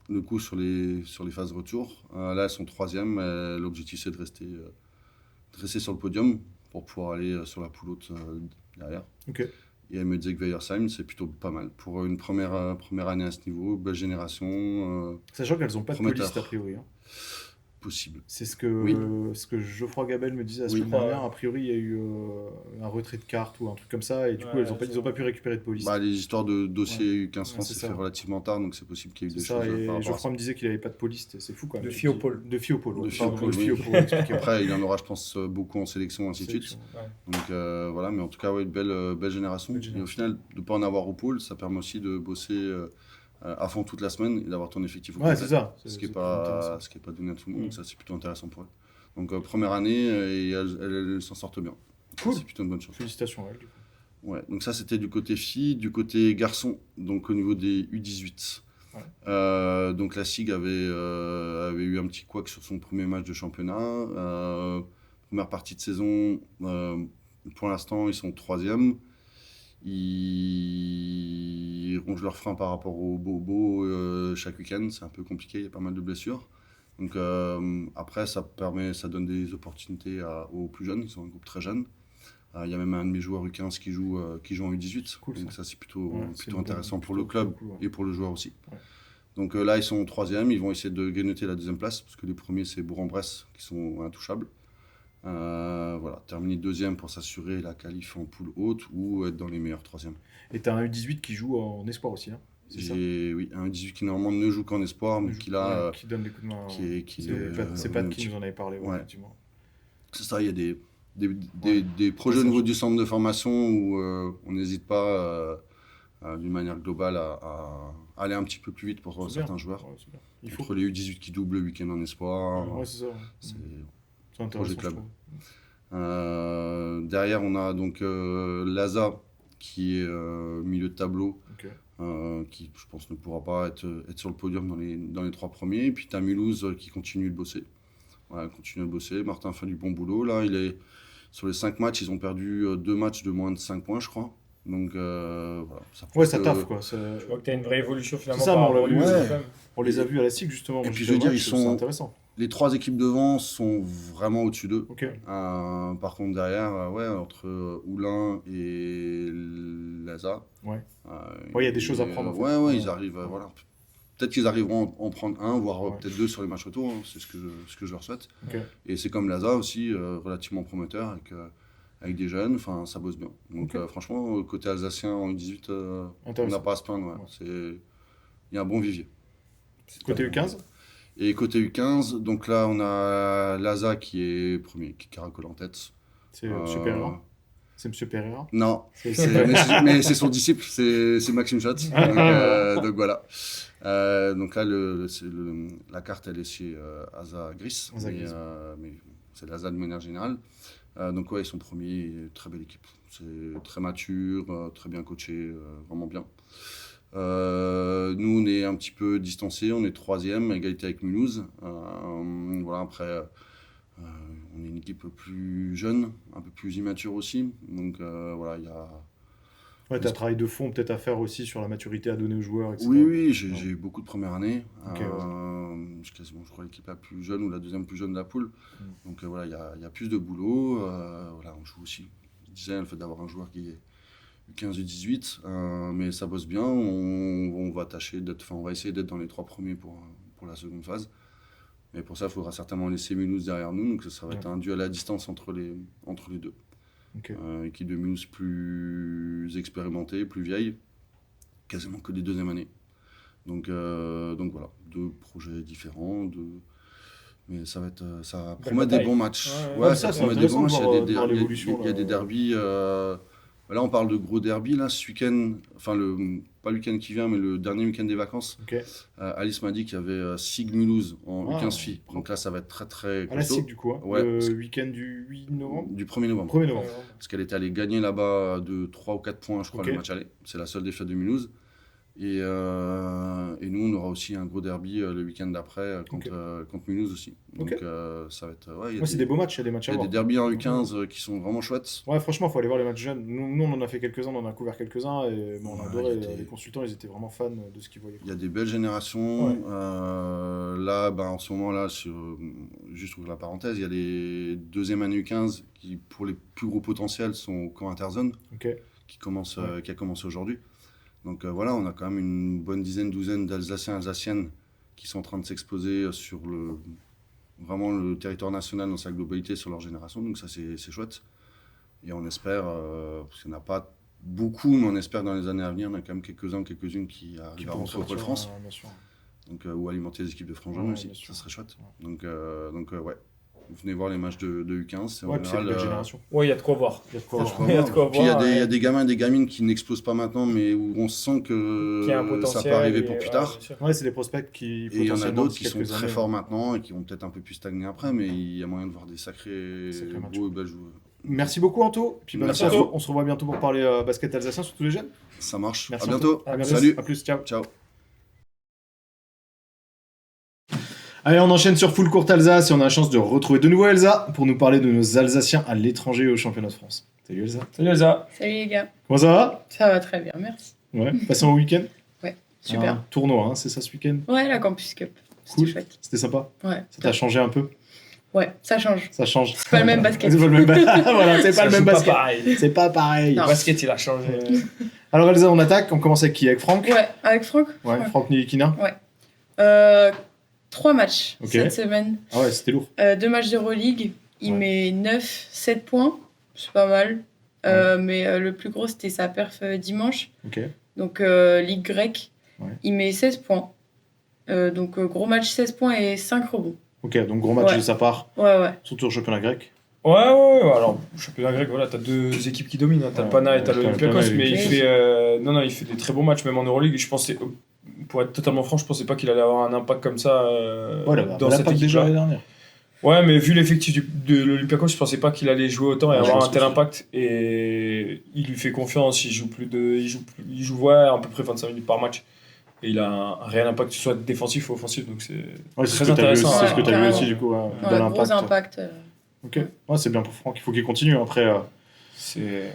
E: le coup sur les phases retour. Là, elles sont troisième. L'objectif, c'est de rester sur le podium pour pouvoir aller sur la poule haute derrière.
A: Ok.
E: Et elle me disait que Weyersheim, c'est plutôt pas mal. Pour une première année à ce niveau, belle génération,
A: Sachant qu'elles n'ont pas de
E: Prometteur.
A: police a priori. Hein.
E: possible.
A: C'est ce que,
E: Oui.
A: ce que Geoffroy Gabel me disait la
E: Oui.
A: semaine dernière. A priori, il y a eu un retrait de carte ou un truc comme ça, et du coup,
D: Ouais,
A: ils ont pas pu récupérer de police.
E: Bah, les histoires de dossiers U15
A: Ouais,
E: France,
A: c'est
E: c'est
A: ça.
E: fait relativement tard, donc c'est possible qu'il y ait eu
A: C'est
E: des
A: ça,
E: choses
A: et
E: par rapport à
A: Geoffroy
E: ça.
A: me disait qu'il avait pas de police, c'est fou quand même.
D: De Fiopol.
A: De Fiopol, ouais.
E: De
A: Pardon,
E: Fiopol,
A: de
E: oui.
A: Fiopol, expliquez-moi.
E: Après, il en aura, je pense, beaucoup en sélection, ainsi de suite.
A: Sélection.
E: Donc voilà, mais en tout cas, ouais, une belle génération.
A: Belle
E: Et au final, de ne pas en avoir au pôle, ça permet aussi de bosser à fond toute la semaine et d'avoir ton effectif au
A: Ouais,
E: complet.
A: c'est ça.
E: Ce qui n'est
A: c'est intéressant.
E: pas donné à tout le monde,
A: Mm.
E: donc ça c'est plutôt intéressant pour eux. Donc première année, et elles s'en sortent bien. Ça,
A: Cool.
E: c'est plutôt une bonne chose.
A: Félicitations à elle, du coup.
E: Ouais, donc ça c'était du côté filles, du côté garçons, donc au niveau des U18.
A: Ouais.
E: Donc la SIG avait eu un petit couac sur son premier match de championnat. Première partie de saison, pour l'instant ils sont troisième. Ils rongent leurs freins par rapport au Bobo chaque week-end, c'est un peu compliqué, il y a pas mal de blessures. Donc après ça donne des opportunités aux plus jeunes, ils sont un groupe très jeune. Il y a même un de mes joueurs U15 qui joue en U18,
A: Cool,
E: donc
A: ça.
E: ça c'est plutôt
A: Ouais, c'est une
E: intéressant
A: bonne-
E: pour le club
A: plutôt cool, ouais.
E: et pour le joueur aussi.
A: Ouais.
E: Donc là ils sont au troisième, ils vont essayer de grignoter la deuxième place, parce que les premiers c'est Bourg-en-Bresse qui sont intouchables. Voilà, terminer deuxième pour s'assurer la qualif en poule haute ou être dans les meilleurs troisièmes.
A: Et t'as un U18 qui joue en espoir aussi, hein. C'est ça.
E: Oui, un 18 qui normalement ne joue qu'en espoir, mais qui là,
A: Qui donne des coups de main.
E: c'est
A: Pat qui nous en avait parlé, ouais,
E: ouais.
A: effectivement.
E: c'est ça, il y a des projets
A: Ouais,
E: au
A: ça,
E: niveau du centre de formation où on n'hésite pas d'une manière globale à aller un petit peu plus vite pour
A: C'est
E: certains
A: bien.
E: joueurs.
A: Ouais, c'est bien. Il faut.
E: Entre les U18 qui doublent le week-end en espoir,
A: Ouais, c'est ça. Ouais.
E: c'est
A: C'est intéressant,
E: club.
A: je trouve.
E: derrière, on a donc Laza qui est milieu de tableau,
A: Ok.
E: qui je pense ne pourra pas être sur le podium dans les 3 premiers. Et puis tu as Mulhouse qui continue de bosser. Voilà, continue de bosser. Martin fait du bon boulot. Là,
F: Sur les 5 matchs, ils ont perdu 2 matchs de moins de 5 points, je crois. Donc voilà. Ça
A: Ouais,
F: prouve
A: ça
F: que-
A: taffe quoi.
D: Je vois que tu as une vraie évolution finalement.
A: C'est ça,
D: par
A: mais on l'a
D: rapport au
A: vu,
D: début,
F: ouais.
D: quand même.
A: On les a vus à la SIG justement.
F: Et
A: Moi,
F: puis,
A: j'ai
F: je veux
A: fait le
F: dire,
A: match,
F: ils sont-
A: c'est intéressant.
F: Les 3 équipes devant sont vraiment au-dessus d'eux.
A: Ok.
F: Par contre, derrière, entre Oulin et Laza.
A: Ouais. Ouais, il y a des choses à prendre, en fait.
F: Ouais,
A: Ouais.
F: ils arrivent. Voilà. Peut-être qu'ils arriveront à en prendre un, voire
A: Ouais.
F: peut-être 2 sur les matchs retour. C'est ce que je leur souhaite.
A: Ok.
F: Et c'est comme Laza aussi, relativement prometteur avec des jeunes. Enfin, ça bosse bien. Donc
A: Ok.
F: franchement, côté alsacien en U18, on
A: Intéressant.
F: n'a pas à se plaindre. Ouais.
A: Ouais.
F: Il y a un bon vivier.
A: Côté U15.
F: Et côté U15, donc là, on a Laza qui est premier, qui caracole en tête.
A: C'est Monsieur Pereira. C'est Monsieur Pereira.
F: Non,
A: C'est-
F: mais c'est son disciple, c'est Maxime Schott. Donc voilà. Donc là, la carte, elle est chez Asa Gris,
A: Asa Gris.
F: mais c'est l'Asa de manière générale. Donc ouais, ils sont premiers, très belle équipe. C'est très mature, très bien coaché, vraiment bien. Nous, on est un petit peu distancés, on est 3e, à égalité avec Mulhouse. Voilà, après, on est une équipe plus jeune, un peu plus immature aussi. Donc voilà, il y a...
A: Ouais, t'as un travail de fond peut-être à faire aussi sur la maturité à donner aux joueurs, etc.
F: Oui, j'ai eu beaucoup de premières années.
A: Ok,
F: Je suis quasiment, je crois, l'équipe la plus jeune ou la deuxième plus jeune de la poule.
A: Mm.
F: Donc voilà, il y a plus de boulot. Voilà, on joue aussi. Je disais, le fait d'avoir un joueur qui est U15 U18, mais ça bosse bien. On va tâcher on va essayer d'être dans les 3 premiers pour la seconde phase. Mais pour ça, il faudra certainement laisser Mulhouse derrière nous. Donc ça va être un duel à distance entre les deux.
A: Ok.
F: Équipe de Mulhouse plus expérimentée, plus vieille, quasiment que des 2e années. Donc voilà, 2 projets différents, mais ça promet des
D: bataille.
F: bons matchs.
D: Ouais,
A: ouais,
F: ça
A: ça,
F: promet
A: c'est
F: des bons matchs.
A: intéressant
F: Il y a
A: de voir l'évolution,
F: il y a des derbys. Là, on parle de gros derbys là, ce week-end. Enfin, pas le week-end qui vient, mais le dernier week-end des vacances.
A: Ok.
F: Alice m'a dit qu'il y avait SIG Mulhouse en
A: Ah,
F: U15 filles. Donc là, ça va être très très
A: À la
F: costaud.
A: SIG du coup, hein.
F: Ouais, parce
A: Le
F: que-
A: week-end du 8 novembre.
F: Du 1er novembre.
A: 1er novembre.
F: Parce qu'elle était allée gagner là-bas de 3 ou 4 points, je crois,
A: Ok.
F: le match aller. C'est la seule défaite de Mulhouse. Et nous, on aura aussi un gros derby le week-end d'après contre Mulhouse aussi. Donc
A: Ok.
F: ça va être... Ouais, il y a
A: Ouais, c'est des beaux matchs, il y a des matchs
F: il y
A: à
F: a
A: voir.
F: des derbys en U15 qui sont vraiment chouettes.
A: Ouais, franchement, il faut aller voir les matchs jeunes. Nous, on en a fait quelques-uns, on en a couvert quelques-uns, et bon, on
F: Ouais,
A: adorait.
F: il y a des-
A: Les consultants, ils étaient vraiment fans de ce qu'ils voyaient.
F: Il y a des belles générations.
A: Ouais.
F: Là, en ce moment-là, juste ouvrir la parenthèse, il y a les 2e années U15 qui, pour les plus gros potentiels, sont au camp Interzone,
A: Ok.
F: qui a commencé aujourd'hui. Donc voilà, on a quand même une bonne douzaine d'Alsaciens, Alsaciennes qui sont en train de s'exposer sur vraiment le territoire national dans sa globalité sur leur génération. Donc ça, c'est chouette. Et on espère, parce qu'il n'y en a pas beaucoup, mais on espère que dans les années à venir, on a quand même quelques-unes qui arrivent à rentrer au Pôle France.
A: Bien sûr.
F: Donc, ou alimenter les équipes de frangins
A: Ouais,
F: aussi,
A: bien sûr.
F: ça serait chouette. Donc ouais, vous venez voir les matchs de U15. C'est en
A: Ouais, puis c'est une
F: général,
A: belle génération.
D: Ouais, il y a de quoi voir.
A: Il y a de quoi
F: il y a de
A: voir.
F: quoi
D: Il y a de quoi
F: Puis il y a
D: voir,
F: des
D: ouais.
F: gamins et des gamines qui n'explosent pas maintenant, mais où on sent
D: Qu'il y a un
F: que
D: potentiel.
F: ça peut arriver
D: et-
F: pour plus
D: ouais,
F: tard.
D: bien sûr.
A: Ouais, c'est des prospects qui.
F: Et il y en a
A: potentiellement,
F: d'autres
A: d'ici
F: qui sont
A: quelques
F: très
A: années,
F: forts maintenant et qui vont peut-être un peu plus stagner après, mais il y a moyen de voir des sacrés
A: Sacrés matchs.
F: beaux et belles joueurs.
A: Merci beaucoup, Anto. Puis bah,
F: Merci
A: merci,
F: à
A: on se revoit bientôt pour parler basket alsacien, surtout les jeunes.
F: Ça marche.
A: Merci,
F: À bientôt.
A: Anto. À bientôt.
F: Salut.
A: À plus, ciao.
F: Ciao.
A: Allez, on enchaîne sur Full Court Alsace et on a la chance de retrouver de nouveau Elsa pour nous parler de nos Alsaciens à l'étranger et au championnat de France. Salut Elsa.
D: Salut Elsa.
G: Salut les gars,
A: Comment ça va?
G: ça va très bien, merci.
A: Ouais. Passé un bon week-end?
G: Super.
A: Un tournoi, hein, c'est ça ce week-end?
G: Ouais, la Campus Cup, c'était
A: Cool.
G: chouette.
A: C'était sympa?
G: Ouais,
A: Ça t'a changé un peu?
G: ouais, ça change.
A: Ça change.
G: C'est pas le même basket.
A: C'est pas le même voilà, c'est pas
D: Ça
A: le même
D: joue pas
A: basket.
D: pareil.
A: C'est pas pareil.
D: Le
G: Non.
D: basket, il a changé.
A: Alors Elsa, on attaque. On commence avec qui? Avec Franck?
G: Ouais, avec Franck.
A: Ouais, Franck Nilikina.
G: 3 matchs
A: Ok.
G: cette semaine.
A: Ah ouais, c'était lourd.
G: 2 matchs d'Euroleague. Il
A: Ouais.
G: met 9, 7 points. C'est pas mal. Mais le plus gros, c'était sa perf dimanche.
A: Ok.
G: Donc, Ligue grecque.
A: Ouais.
G: Il met 16 points. Donc, gros match, 16 points et 5 rebonds.
A: Ok, donc gros match
G: Ouais.
A: de sa part,
G: Ouais.
A: surtout au championnat grec.
D: Ouais. Alors, championnat grec, voilà, t'as 2 équipes qui dominent. Hein. T'as
A: Ouais,
D: le Pana et t'as
A: t'as le
D: l'Olympiakos,
A: Pana et
D: mais il
G: l'Olympiakos.
D: fait, il fait des très bons matchs, même en Euroleague. Je pensais, pour être totalement franc, je pensais pas qu'il allait avoir un impact comme ça
A: Ouais,
D: dans cette équipe
A: déjà l'année dernière.
D: Ouais, mais vu l'effectif de l'Olympiakos, je pensais pas qu'il allait jouer autant et
A: Ouais, je
D: avoir
A: pense
D: un tel
A: aussi.
D: impact. Et il lui fait confiance, il joue ouais, à peu près 25 minutes par match. Et il a un réel impact, que ce soit défensif ou offensif, donc c'est
A: Ouais, c'est
D: très
A: ce que t'as vu
D: intéressant.
A: aussi, c'est ce que t'as vu
G: carrément.
A: aussi du coup, un
G: Ouais,
A: bel
G: gros
A: impact.
G: impact.
A: Ok. Ouais, c'est bien pour Franck. Il faut qu'il continue. Après,
D: C'est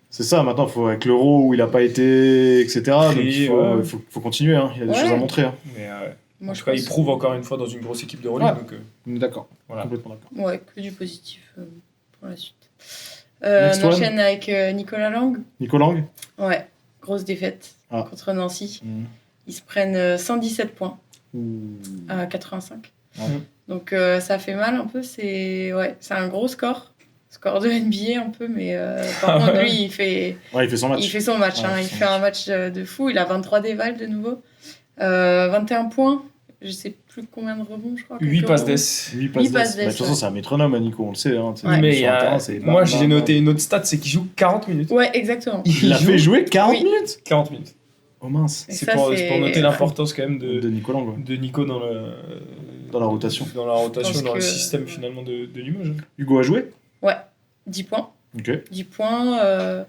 A: c'est ça. Maintenant, faut, avec l'Euro où il n'a pas été, etc. Donc,
D: Pris,
A: il
D: ouais.
A: faut continuer. Hein. Il a des
G: Ouais.
A: choses à montrer. Hein.
D: mais
G: Moi,
D: en
G: je
D: tout cas, il
G: pense-
D: prouve encore une fois dans une grosse équipe de Euroleague.
A: Ouais.
D: Donc,
A: On est d'accord.
D: voilà.
A: Complètement d'accord.
G: Ouais, que du positif pour la suite.
A: Next
G: On
A: one.
G: enchaîne avec Nicolas Lang.
A: Nico Lang.
G: Ouais, grosse défaite
A: Ah.
G: contre Nancy.
A: Mhm.
G: Ils se prennent 117 points
A: Ouh.
G: à 85.
A: Ouais.
G: Donc ça fait mal un peu. C'est un gros score. Score de NBA un peu, mais par contre, lui, il fait
A: Ouais, il fait son match.
G: Il fait son match,
A: Ouais,
G: hein.
A: il
G: Il
A: fait
G: fait
A: son
G: un match de fou. Il a 23 dévals de nouveau. 21 points. Je sais plus combien de rebonds, je crois.
D: 8
G: quelques
D: passes
G: rebonds.
D: d'ess.
A: 8
G: Huit
A: passes
G: passes
A: d'ess. Bah, de toute façon,
G: ouais.
A: c'est un métronome, hein, Nico, on le sait. Hein.
G: Ouais.
D: Mais
A: Sur
D: il y
A: un
D: a-
A: terrain, c'est
D: moi,
A: bam,
D: j'ai
A: bam,
D: noté une autre stat, c'est qu'il joue 40 minutes.
G: Ouais, exactement.
A: Il l'a
D: joue
A: fait jouer 40
G: Oui.
A: minutes.
D: 40 minutes.
A: Oh mince.
G: Et
D: C'est
G: ça,
D: pour,
G: c'est-
D: c'est pour noter l'importance quand même
A: De Nico Lang. Ouais.
D: de Nico dans
A: Dans la rotation.
D: Dans la rotation,
G: Parce
D: dans le
G: que-
D: système finalement de Limoges.
A: Hugo a joué.
G: Ouais, 10 points.
A: Ok.
G: 10 points.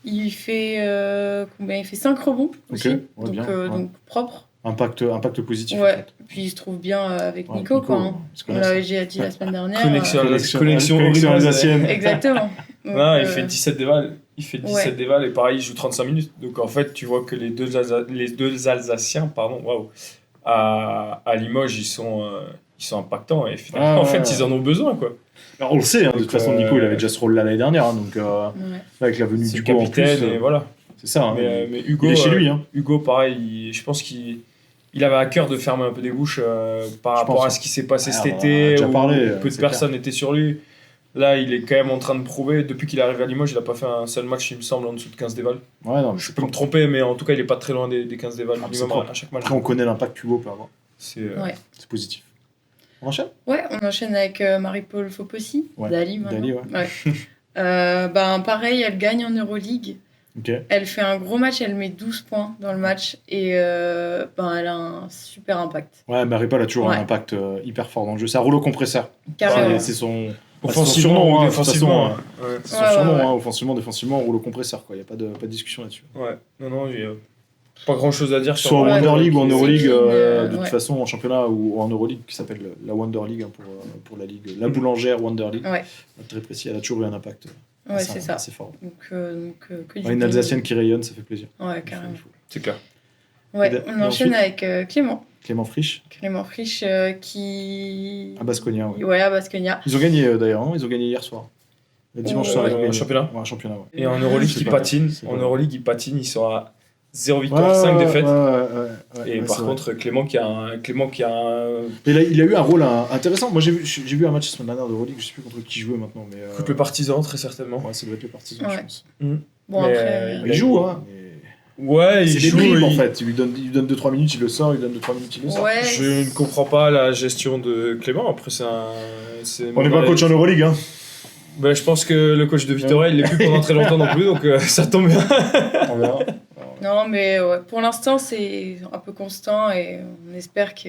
G: Il fait combien? Il fait 5 rebonds aussi.
A: Ouais,
G: donc,
A: bien, ouais.
G: donc propre.
A: Impact positif.
G: Ouais.
A: En fait.
G: Puis il se trouve bien avec
A: Ouais,
G: Nico, quoi. Hein.
A: ils se
G: On
A: connaissent.
G: l'avait déjà dit la semaine dernière.
D: Connexion.
A: Connexion
D: horrible.
A: alsacienne.
G: Exactement. Donc,
D: Non, il fait 17 dévals. Il fait 17
G: ouais.
D: dévals et pareil, il joue 35 minutes. Donc en fait, tu vois que les deux Alsaciens, waouh, à Limoges, ils sont impactants et finalement,
A: Ah,
D: en fait,
A: ouais.
D: ils en ont besoin, quoi.
A: Alors, on le sait, hein, de toute
D: Donc,
A: façon, Nico, il avait déjà ce rôle-là l'année dernière. Hein, donc,
G: ouais.
A: avec la venue
D: C'est
A: d'Hugo en plus.
D: capitaine et voilà.
A: C'est ça. Hein,
D: Mais Hugo,
A: il est chez lui. Hein.
D: Hugo, pareil, je pense qu'il avait à cœur de fermer un peu des bouches par
A: Je
D: rapport
A: pense,
D: à ce qui s'est passé
A: ouais,
D: cet
A: on en a
D: été,
A: déjà
D: où
A: parlé,
D: peu de
A: c'est
D: personnes étaient sur lui. Là, il est quand même en train de prouver, depuis qu'il est arrivé à Limoges, il n'a pas fait un seul match, il me semble, en dessous de 15 dévals.
A: Ouais, non, mais
D: Je
A: c'est
D: peux me
A: propre.
D: tromper, mais en tout cas, il n'est pas très loin des 15 dévals
A: Ah, mais c'est
D: minimum
A: propre.
D: à chaque match.
A: Après, on connaît l'impact qu'Hugo peut avoir.
D: C'est,
G: Ouais.
A: C'est positif. On enchaîne.
G: Ouais, on enchaîne avec Marie-Paul Fopossi,
A: Ouais.
G: Dali maintenant.
A: Dali, ouais.
G: Pareil, elle gagne en Euroleague.
A: Ok.
G: Elle fait un gros match, elle met 12 points dans le match et elle a un super impact.
A: Ouais, mais Ripa a toujours
G: Ouais.
A: un impact hyper fort dans le jeu. C'est un rouleau compresseur.
G: Carrément.
A: C'est son.
D: offensivement
A: surnom,
D: ou
A: hein,
D: défensivement.
A: de toute
D: hein. Ouais.
A: C'est son
G: Ouais,
A: surnom,
G: ouais.
A: hein, offensivement, défensivement, rouleau compresseur. Il n'y a pas de discussion là-dessus.
D: Ouais. Non, j'ai pas grand chose à dire sur
A: Soit en
G: Ouais,
A: Wonder
G: ouais,
A: League ou en
G: c'est
A: Euroleague,
G: clean,
A: de toute
G: ouais.
A: façon, en championnat ou en Euroleague, qui s'appelle la Wonder League hein, pour la ligue. La boulangère Wonder League.
G: Ouais.
A: Très précis, elle a toujours eu un impact
G: Ouais, c'est ça.
A: assez fort.
G: Donc, que du
A: Ouais, une
G: bien.
A: Alsacienne qui rayonne, ça fait plaisir.
G: Ouais, carrément.
D: C'est clair.
G: Ouais,
A: Et
G: on enchaîne avec Clément.
A: Clément Frisch,
G: Clément Frisch qui.
A: à Baskonia. Ouais.
G: Ouais, à Basconia.
A: Ils ont gagné d'ailleurs, hein, ils ont gagné hier soir. Le dimanche soir, ils ont
D: en
A: gagné.
D: championnat.
A: Ouais, championnat, ouais.
D: Et en Euroleague,
A: C'est
D: il
A: pas-
D: patine.
A: c'est
D: En
A: pas-
D: Euroleague, il patine. Il sera 0 victoire, 5 défaites. Et par contre, Clément qui a un.
A: Et là, il a eu un rôle intéressant. Moi, j'ai vu un match la semaine dernière de Euroleague, je sais plus contre qui jouait maintenant. Mais,
D: Coupe le partisan, très certainement.
A: Ouais, ça doit être le partisan,
G: Ouais.
A: je pense.
G: Bon,
D: Mais,
G: après.
A: Il joue, hein.
D: Ouais, il
A: C'est des
D: joue.
A: bribes, en
D: il-
A: fait. Il lui donne 2-3 minutes, il le sort, il lui donne 2-3 minutes, il le sort.
G: Ouais.
D: Je ne comprends pas la gestion de Clément. Après,
A: On n'est pas coach en Euroleague, hein.
D: Ben, je pense que le coach de Vitoria, il l'est plus pendant très longtemps non plus, donc ça tombe bien.
A: On verra.
G: Non, mais ouais, pour l'instant, c'est un peu constant et on espère que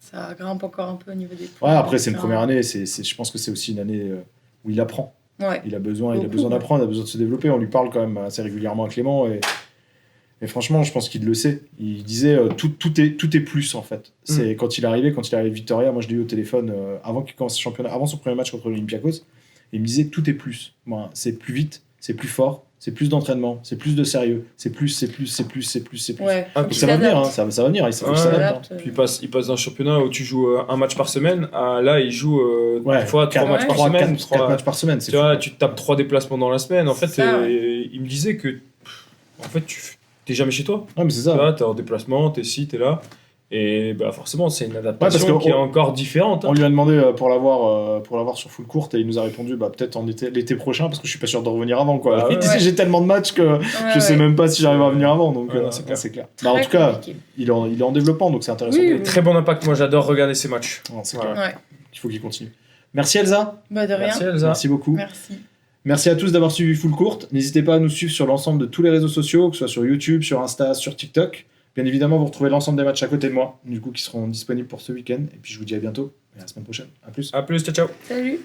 G: ça grimpe encore un peu au niveau des points.
A: Ouais, après, c'est une
G: Enfin,
A: première année. Je pense que c'est aussi une année où il apprend.
G: Ouais.
A: Il a besoin
G: Beaucoup,
A: d'apprendre, il a besoin de se développer. On lui parle quand même assez régulièrement à Clément. Et franchement, je pense qu'il le sait. Il disait tout est plus, en fait. C'est quand il est arrivé Victoria, moi je l'ai eu au téléphone avant qu'il commence le championnat, avant son premier match contre l'Olympiakos. Et il me disait tout est plus. Voilà, c'est plus vite, c'est plus fort, c'est plus d'entraînement, c'est plus de sérieux, c'est plus.
G: Ouais,
D: Ah,
G: faut
A: Donc
G: qu'il
A: ça va venir, hein,
G: s'adapte.
A: ça va venir. Il faut
D: Ouais,
A: qu'il s'adapte, hein.
G: S'adapte.
D: Puis il passe d'un championnat où tu joues un match par semaine à là, il joue
A: Ouais,
D: des fois 3 matchs par semaine.
A: 4 matchs par semaine. C'est
D: Tu
A: fou.
D: vois, tu te tapes 3 déplacements dans la semaine. En fait,
G: C'est ça,
D: il me disait que en fait, tu t'es jamais chez toi.
A: Ouais, mais c'est
D: Tu
A: ça.
D: vois, t'es en déplacement, t'es ici, t'es là. Et bah forcément, c'est une
A: parce
D: adaptation
A: que
D: qui est encore différente.
A: On lui a demandé pour l'avoir sur full court et il nous a répondu peut-être l'été prochain parce que je suis pas sûr de revenir avant quoi.
D: Ah ouais.
A: Il disait j'ai tellement de matchs que je sais même pas si j'arrive à venir avant donc
D: Ouais, c'est clair.
A: c'est clair. Bah, en tout cas, il est en développement donc c'est intéressant.
G: Oui,
D: Et très bon impact. Moi, j'adore regarder ces matchs.
A: Non, c'est
D: Voilà.
A: clair.
G: Ouais,
A: Il faut qu'il continue. Merci Elsa.
G: bah de rien.
D: Merci Elsa.
A: Merci beaucoup.
G: Merci.
A: Merci à tous d'avoir suivi Full Court. N'hésitez pas à nous suivre sur l'ensemble de tous les réseaux sociaux, que ce soit sur YouTube, sur Insta, sur TikTok. Bien évidemment, vous retrouvez l'ensemble des matchs à côté de moi, du coup, qui seront disponibles pour ce week-end. Et puis je vous dis à bientôt et à la semaine prochaine. À plus.
D: À plus, ciao ciao.
G: Salut.